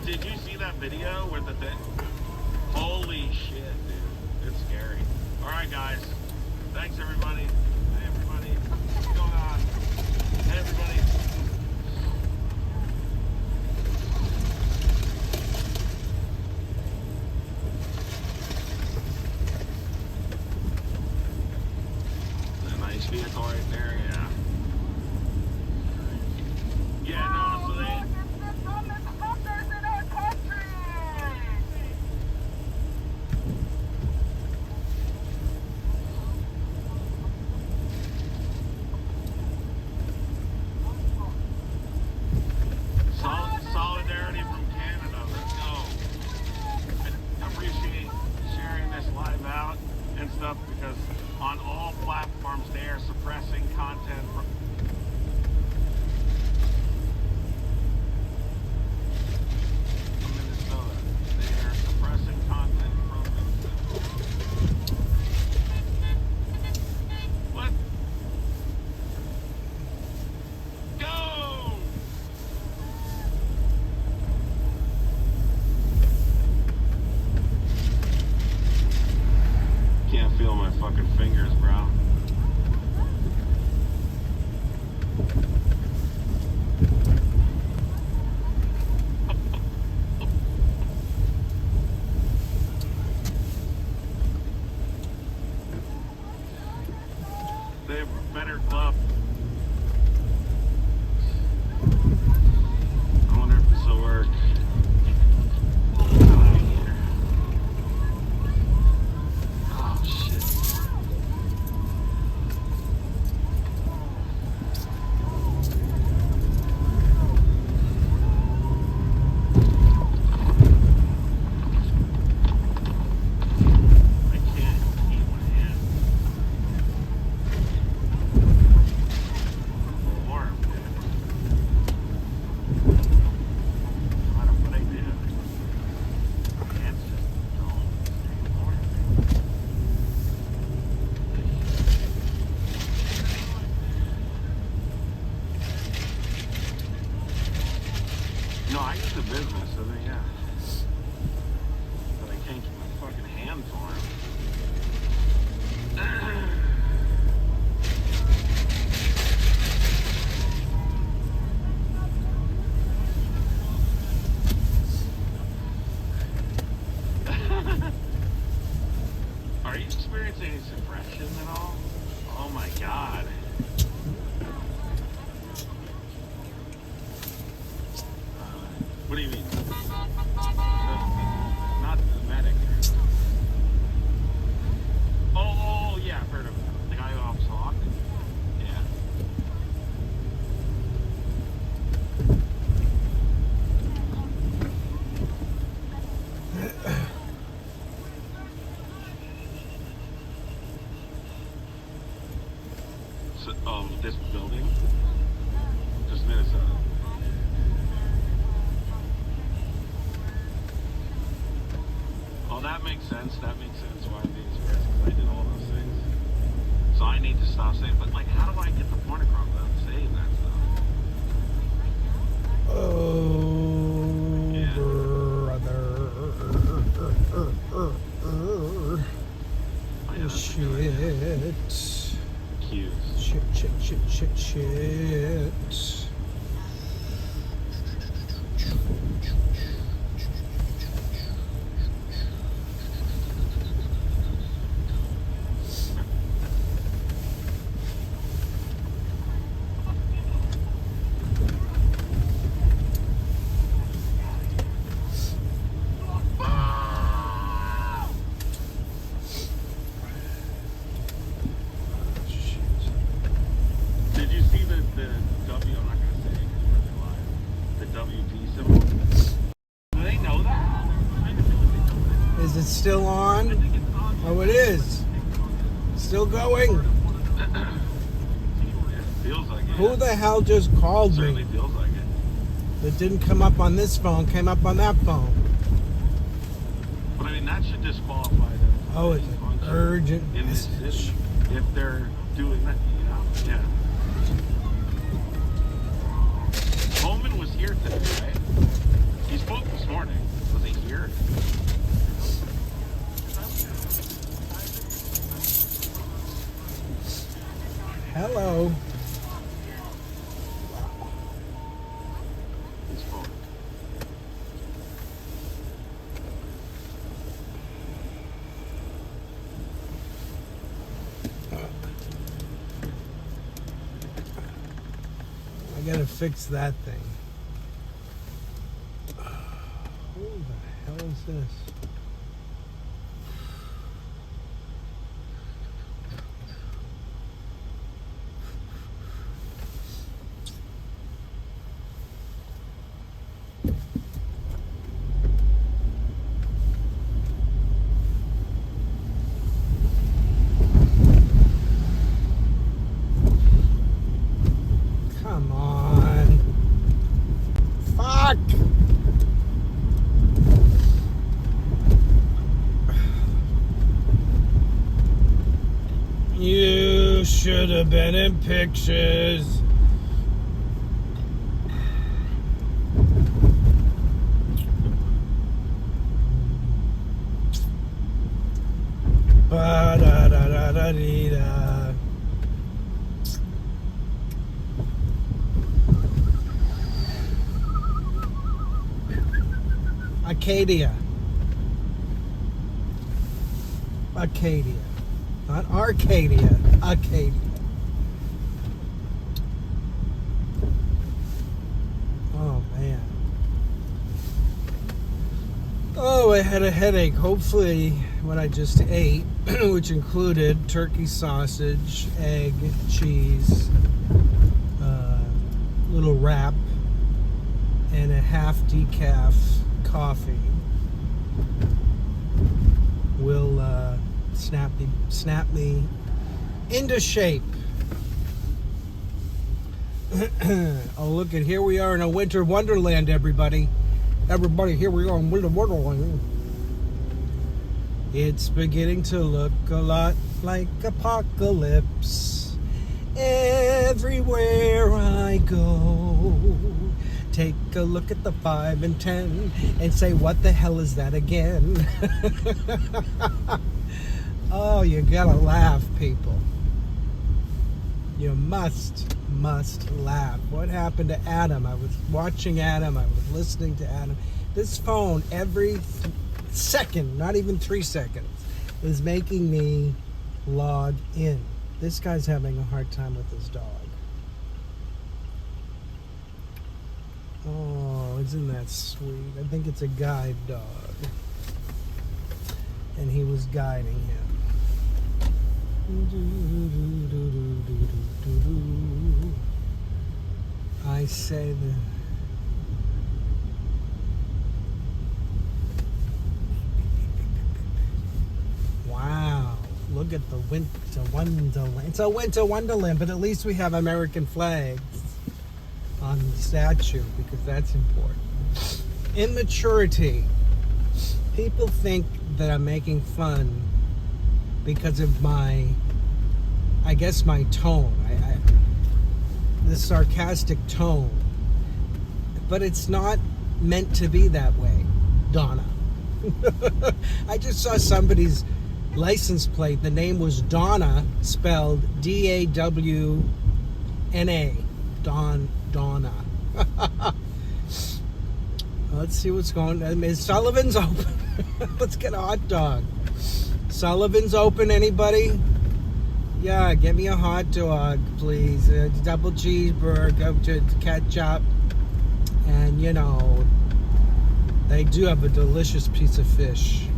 Did you see that video where the thing? Holy shit, dude. It's scary. Alright, guys. Thanks, everybody. Hey, everybody. What's going on? Hey, everybody. A nice vehicle right there, yeah. Yeah, no, so they... a business, so then, yeah. But I can't keep my fucking hands on him. Are you experiencing any suppression at all? Oh my god. What do you mean? Not the medic. Oh, yeah, I've heard of him. The guy who helps Hawk. Yeah. So, this building? Just Minnesota. Well, that makes sense. That makes sense why I'm being suppressed, because I did all those things. So I need to stop saying, but like, how do I get the point across without saying that stuff? Oh, Yeah. brother. Oh, yeah, that's a good idea. Shit. Cues. Shit. Did you see the W? I'm not gonna say it because we're live. The WD symbol. Do they know that? I feel like they know that. Is it still on? I think it's on. Oh, it is. Still going. Yeah, it feels like it. Who the hell just called Certainly me? feels like it. It didn't come up on this phone, came up on that phone. But I mean, that should disqualify them. from Oh, it's any an function urgent in this message. city if they're doing that. You know, yeah. Bowman was here today, right? He spoke this morning. Was he here? Hello. He spoke. I gotta fix that thing. Who the hell is this? Come on. Fuck! You should have been in pictures. Ba-da-da-da-da-dee-da. Acadia. Acadia. Not Arcadia. Acadia. Oh, man. Oh, I had a headache. Hopefully, what I just ate, which included turkey sausage, egg, cheese, little wrap, and a half decaf coffee, will snap me into shape. Oh, look at, here we are in a winter wonderland, everybody. Everybody, here we are in winter wonderland. It's beginning to look a lot like apocalypse. Everywhere I go, take a look at the 5 and 10 and say, what the hell is that again? Oh, you gotta laugh, people. You must laugh. What happened to Adam? I was watching Adam. I was listening to Adam. This phone, every second, not even 3 seconds, is making me log in. This guy's having a hard time with his dog. Oh, isn't that sweet? I think it's a guide dog. And he was guiding him. I say that. Wow, look at the winter wonderland. It's a winter wonderland, but at least we have American flags on the statue because that's important. Immaturity. People think that I'm making fun because of my tone, the sarcastic tone. But it's not meant to be that way, Donna. I just saw somebody's license plate. The name was Donna, spelled D-A-W-N-A. Donna. Let's see what's going on. Sullivan's open. Let's get a hot dog. Sullivan's open, anybody? Yeah, get me a hot dog, please. A double cheeseburger, to ketchup. And, you know, they do have a delicious piece of fish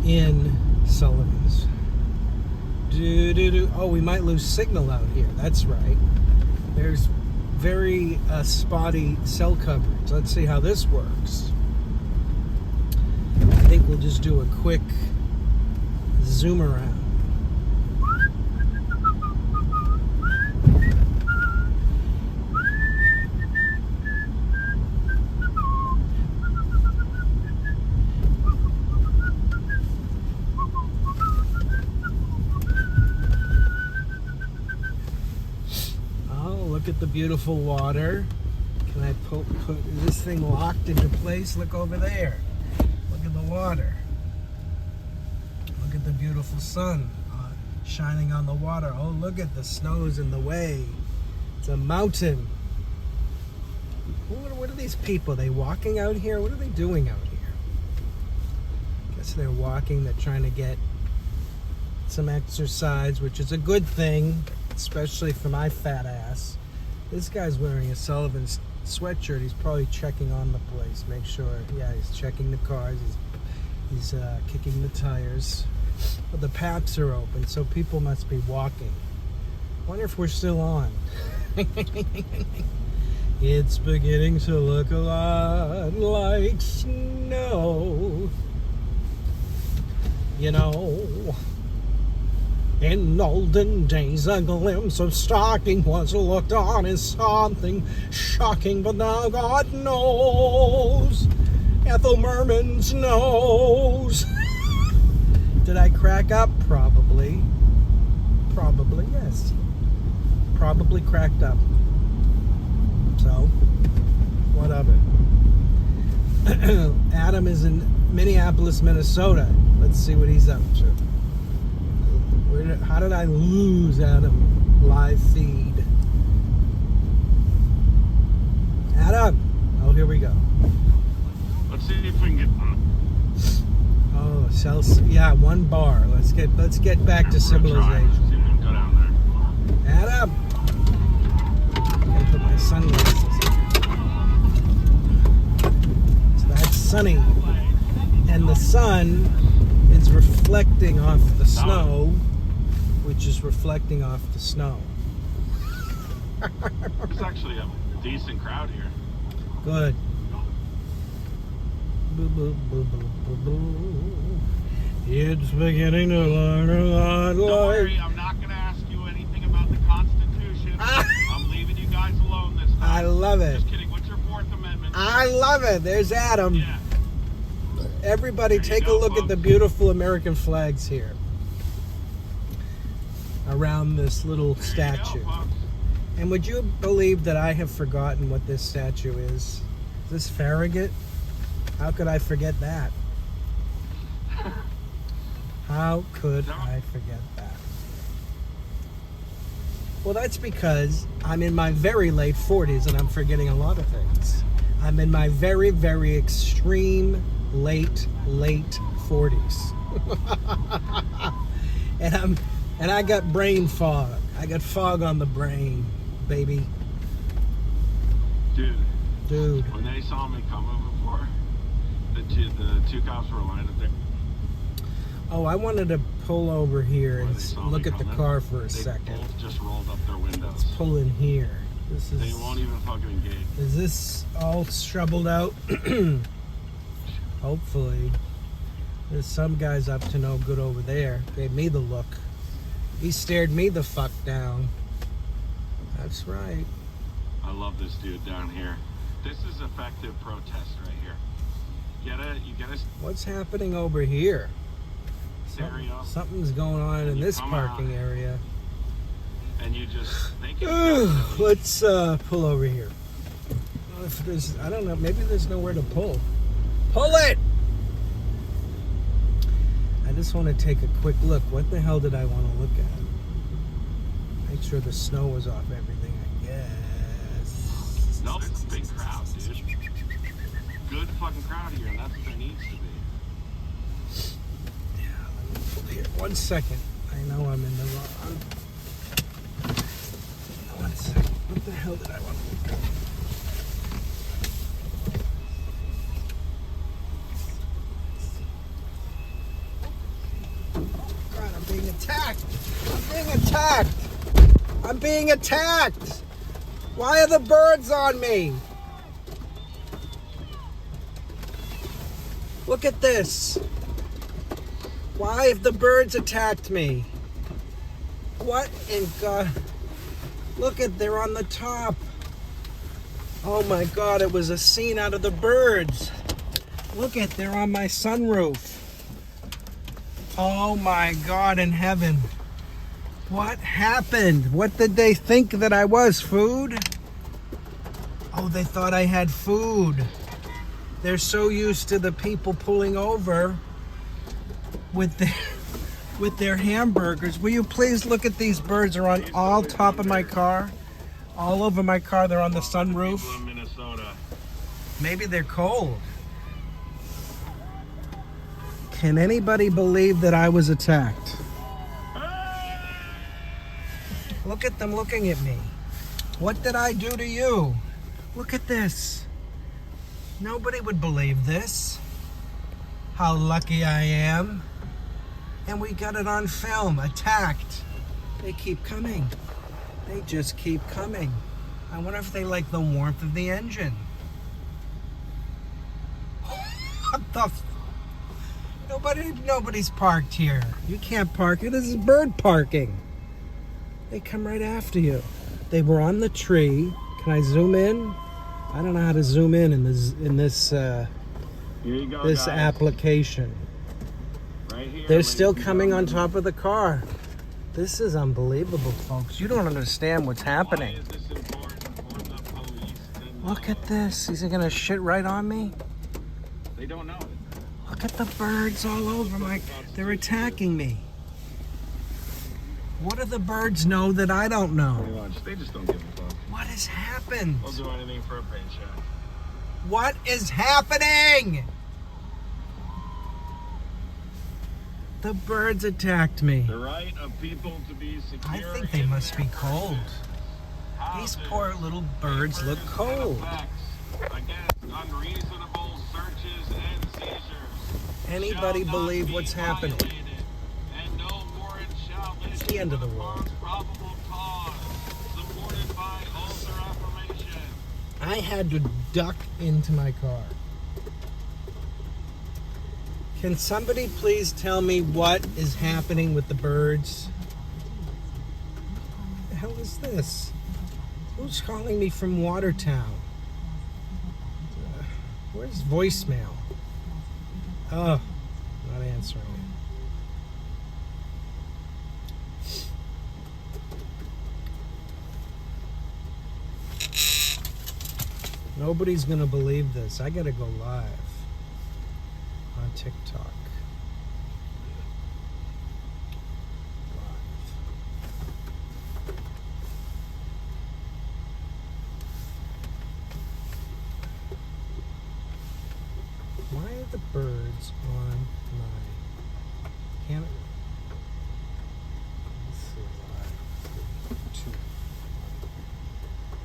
in Sullivan's. Oh, we might lose signal out here. That's right. There's very spotty cell coverage. Let's see how this works. I think we'll just do a quick zoom around. Oh, look at the beautiful water. Can I put this thing locked into place? Look over there. Look at the water. Look at the beautiful sun shining on the water. Oh, look at the snow's in the way. It's a mountain. What are these people? Are they walking out here? What are they doing out here? Guess they're walking. They're trying to get some exercise, which is a good thing, especially for my fat ass. This guy's wearing a Sullivan's sweatshirt. He's probably checking on the place. Make sure. Yeah, he's checking the cars. He's kicking the tires. But the paths are open, so people must be walking. Wonder if we're still on. It's beginning to look a lot like snow. You know, in olden days, a glimpse of stocking was looked on as something shocking, but now God knows. Ethel Merman's nose. Did I crack up? Probably. Probably, yes. Probably cracked up. So, what of it? Adam is in Minneapolis, Minnesota. Let's see what he's up to. How did I lose Adam? Live feed. Adam! Oh, here we go. Let's see if we can get Oh, yeah, 1 bar. Let's get back to civilization. See if we can go down there. Adam! Gotta put my sunglasses on. So that's sunny. And the sun is reflecting off the snow, which is reflecting off the snow. There's actually a decent crowd here. Good. Boo, boo, boo, boo, boo, boo. It's beginning to look a lot Don't worry, like... I'm not going to ask you anything about the Constitution. I'm leaving you guys alone this time. I love it. Just kidding. What's your Fourth Amendment? I love it. There's Adam. Yeah. Everybody There you take a go, look at folks. the beautiful American flags here. around this little There you statue. go, folks. And would you believe that I have forgotten what this statue is? Is this Farragut? How could I forget that? How could I forget that? Well, that's because I'm in my very late 40s and I'm forgetting a lot of things. I'm in my very, very extreme late 40s. and I got brain fog. I got fog on the brain, baby. Dude, when they saw me coming before, the two cops were lined up there. Oh, I wanted to pull over here When and they saw look me at the coming, car for a they second. both just rolled up their windows. Let's pull in here. This They is. won't even fucking engage. Is this all shoveled out? Hopefully. There's some guys up to no good over there. Gave me the look. He stared me the fuck down. That's right. I love this dude down here. This is effective protest right here. You get a What's happening over here? stereo, Something's going on in You this come parking out. area. and they can. Let's pull over here. If there's, I don't know, maybe there's nowhere to pull. Pull it! I just want to take a quick look. What the hell did I want to look at? Make sure the snow was off everything, I guess. Nope, big crowd, dude. Good fucking crowd here, and that's what there needs to be. Yeah, let me pull here. 1 second. I know I'm in the wrong. 1 second. What the hell did I want to look at? God, I'm being attacked. I'm being attacked. I'm being attacked. Why are the birds on me? Look at this. Why have the birds attacked me? What in God? Look at, they're on the top. Oh my God, it was a scene out of the birds. Look at, they're on my sunroof. Oh my God in heaven. What happened? What did they think that I was? Food? Oh, they thought I had food. They're so used to the people pulling over with their hamburgers. Will you please look at these birds? Are on all top of my car. All over my car. They're on the sunroof. People in Minnesota. Maybe they're cold. Can anybody believe that I was attacked? Look at them looking at me. What did I do to you? Look at this. Nobody would believe this. How lucky I am. And we got it on film. Attacked. They keep coming. They just keep coming. I wonder if they like the warmth of the engine. What the Nobody's parked here. You can't park here. This is bird parking. They come right after you. They were on the tree. Can I zoom in? I don't know how to zoom in this Here you go, this guys. application. Right here, They're ladies still and coming on gentlemen. top of the car. This is unbelievable, folks. You don't understand what's Why happening. is this important for the police to Look know? at this. Is he gonna shit right on me? They don't know it. Look at the birds all over my... They're attacking me. What do the birds know that I don't know? Pretty much. They just don't give a fuck. What has happened? They'll do anything for a paycheck. What is happening? The birds attacked me. The right of people to be secure. I think they in must their be cold. houses. These poor little birds look Papers cold. and effects against unreasonable searches and seizures. Anybody Shall not believe be what's happening? violated, and no warrant shall It's the end of the world. upon probable cause, supported by author affirmation. I had to duck into my car. Can somebody please tell me what is happening with the birds? What the hell is this? Who's calling me from Watertown? Where's voicemail? Oh, not answering it. Nobody's gonna believe this. I gotta go live on TikTok. Why are the birds on my camera? Let's see, live 3, 2, 1.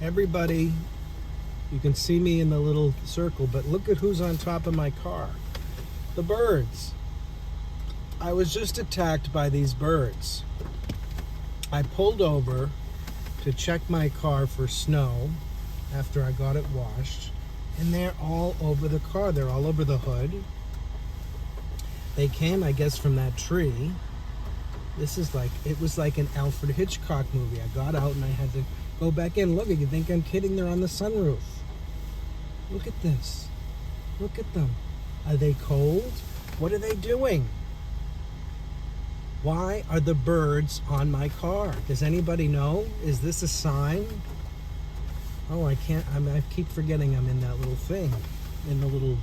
Everybody, you can see me in the little circle, but look at who's on top of my car. The birds. I was just attacked by these birds. I pulled over to check my car for snow after I got it washed, and they're all over the car. They're all over the hood. They came, I guess, from that tree. It was like an Alfred Hitchcock movie. I got out and I had to go back in. Look, you think I'm kidding? They're on the sunroof. Look at this. Look at them. Are they cold? What are they doing? Why are the birds on my car? Does anybody know? Is this a sign? Oh, I can't. I keep forgetting I'm in that little thing. In the little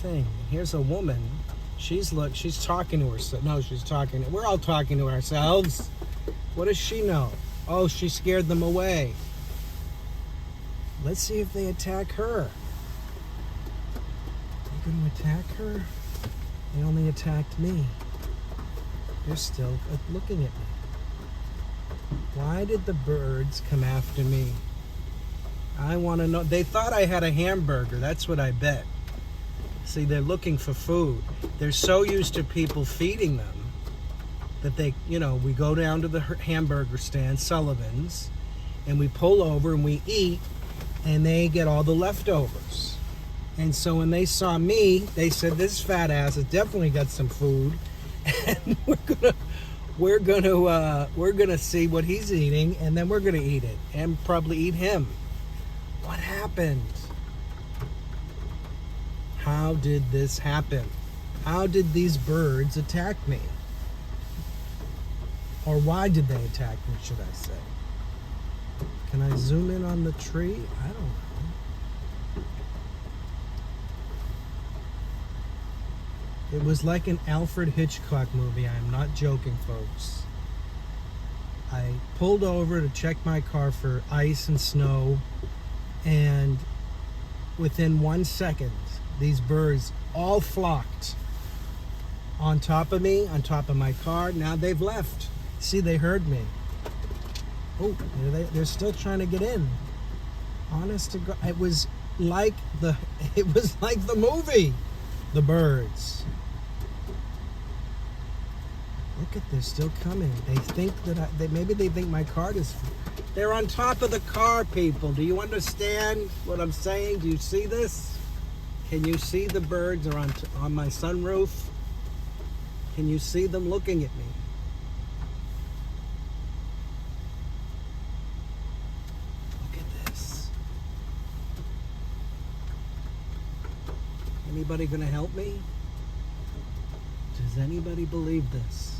thing. Here's a woman. She's talking to herself. No, she's talking. We're all talking to ourselves. What does she know? Oh, she scared them away. Let's see if they attack her. They're going to attack her? They only attacked me. They're still looking at me. Why did the birds come after me? I want to know. They thought I had a hamburger. That's what I bet. See, they're looking for food. They're so used to people feeding them that we go down to the hamburger stand, Sullivan's, and we pull over and we eat, and they get all the leftovers. And so when they saw me, they said, this fat ass has definitely got some food, and we're gonna see what he's eating, and then we're gonna eat it, and probably eat him. What happened? How did this happen? How did these birds attack me? Or why did they attack me, should I say? Can I zoom in on the tree? I don't know. It was like an Alfred Hitchcock movie. I'm not joking, folks. I pulled over to check my car for ice and snow, and within 1 second, these birds all flocked on top of me, on top of my car. Now they've left. See, they heard me. Oh, they're still trying to get in. Honest to God, it was like the movie, The Birds. Look at, they're still coming. They think that maybe they think my car is. They're on top of the car, people. Do you understand what I'm saying? Do you see this? Can you see the birds are on my sunroof? Can you see them looking at me? Look at this. Anybody gonna help me? Does anybody believe this?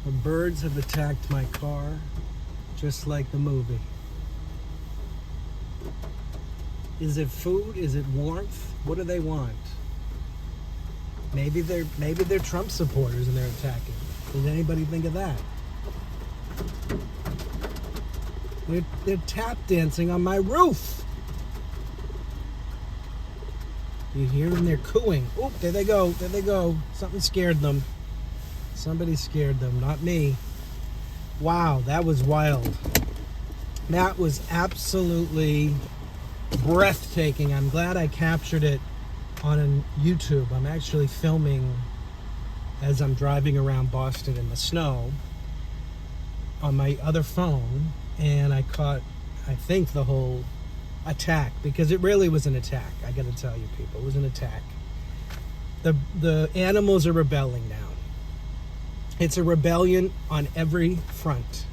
The birds have attacked my car, just like the movie. Is it food? Is it warmth? What do they want? Maybe they're Trump supporters and they're attacking. Does anybody think of that? They're tap dancing on my roof. You hear them? They're cooing. Oh, there they go. There they go. Something scared them. Somebody scared them, not me. Wow, that was wild. That was absolutely breathtaking. I'm glad I captured it on YouTube. I'm actually filming as I'm driving around Boston in the snow on my other phone, and I caught, I think, the whole attack, because it really was an attack. I gotta tell you, people, it was an attack. The animals are rebelling now. It's a rebellion on every front.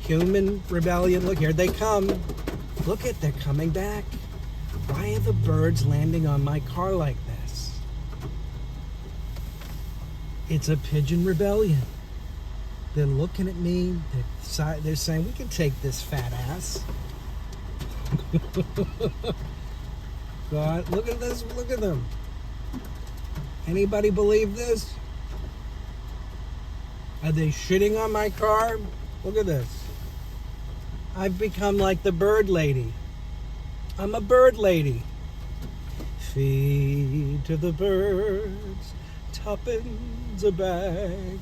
Human rebellion. Look, here they come. Look at, they're coming back. Why are the birds landing on my car like this? It's a pigeon rebellion. They're looking at me. They're saying, we can take this fat ass. God, look at this. Look at them. Anybody believe this? Are they shitting on my car? Look at this. I've become like the bird lady. I'm a bird lady. Feed to the birds, tuppence a bag.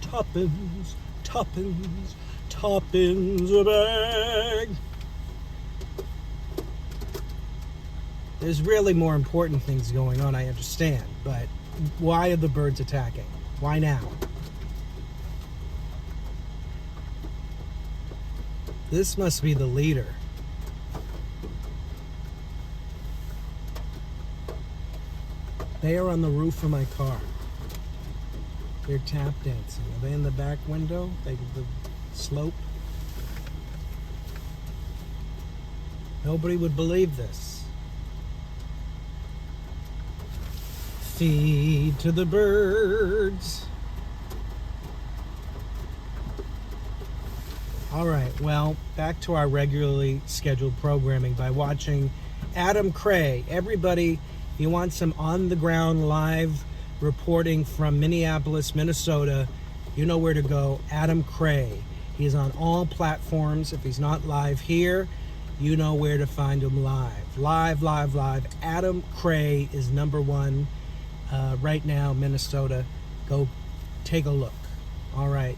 Tuppence, tuppence, tuppence a bag. There's really more important things going on, I understand, but why are the birds attacking? Why now? This must be the leader. They are on the roof of my car. They're tap dancing. Are they in the back window? The slope? Nobody would believe this. Feed to the birds. All right, well, back to our regularly scheduled programming by watching Adam Cray. Everybody, if you want some on-the-ground live reporting from Minneapolis, Minnesota, you know where to go. Adam Cray. He's on all platforms. If he's not live here, you know where to find him live. Live. Adam Cray is number one right now, Minnesota. Go take a look. All right.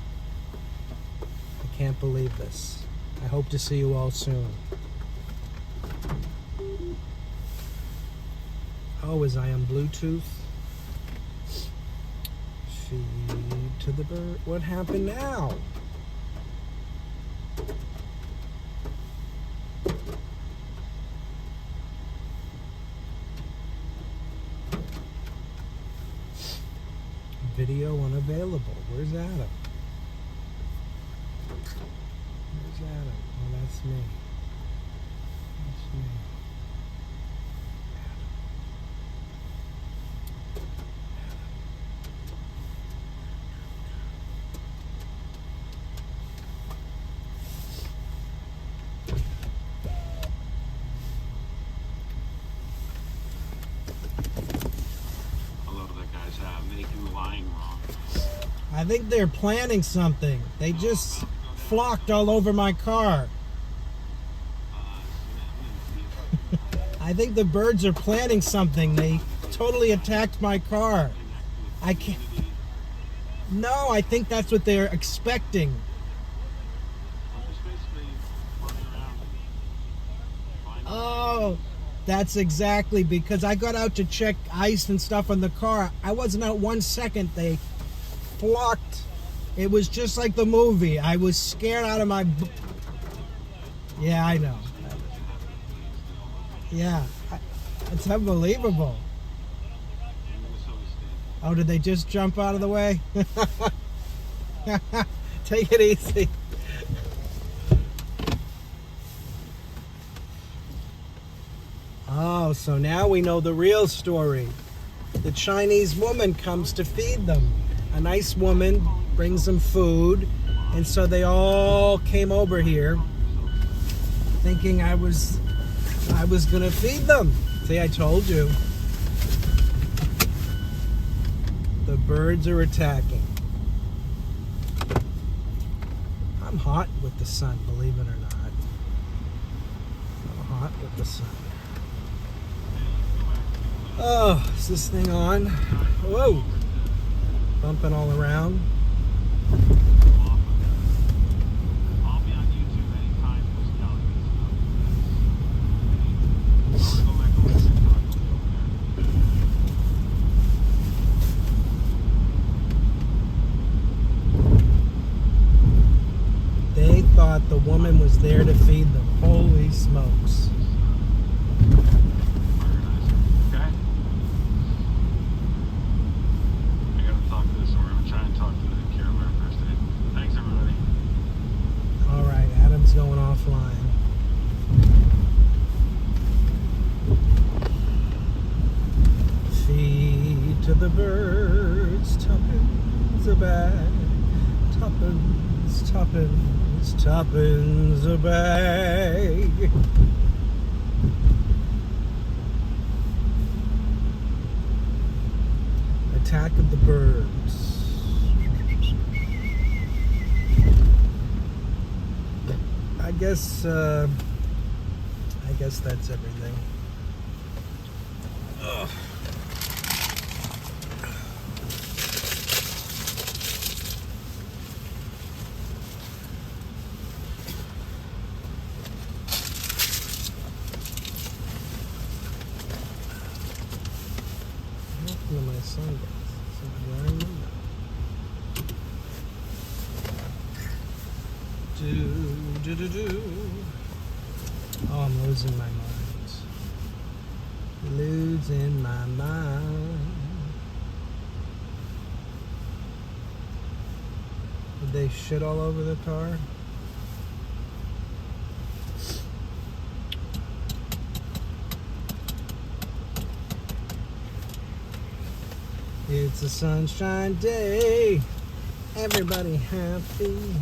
I can't believe this. I hope to see you all soon. Oh, is I on Bluetooth? Feed to the bird. What happened now? Video unavailable. Where's Adam? Where's Adam? Oh, that's me. That's me. I think they're planning something. They just flocked all over my car. I think the birds are planning something. They totally attacked my car. I can't. No, I think that's what they're expecting. Oh, that's exactly because I got out to check ice and stuff on the car. I wasn't out 1 second. They flocked. It was just like the movie. I was scared out of my... Yeah, I know. Yeah, it's unbelievable. Oh, did they just jump out of the way? Take it easy. Oh, so now we know the real story. The Chinese woman comes to feed them. A nice woman brings them food, and so they all came over here thinking I was gonna feed them. See, I told you. The birds are attacking. I'm hot with the sun, believe it or not. I'm hot with the sun. Oh, is this thing on? Whoa! Bumping all around. I'll be on YouTube anytime there's They thought the woman was there to feed them. Holy smokes. Going offline. Feed to the birds, tuppence a bag, tuppence, tuppence, tuppence a bag. Attack of the Birds. I guess that's everything. Ugh. Look at my sunglasses. I'm wearing them now. Oh, I'm losing my mind. Losing my mind. Did they shit all over the car? It's a sunshine day. Everybody happy.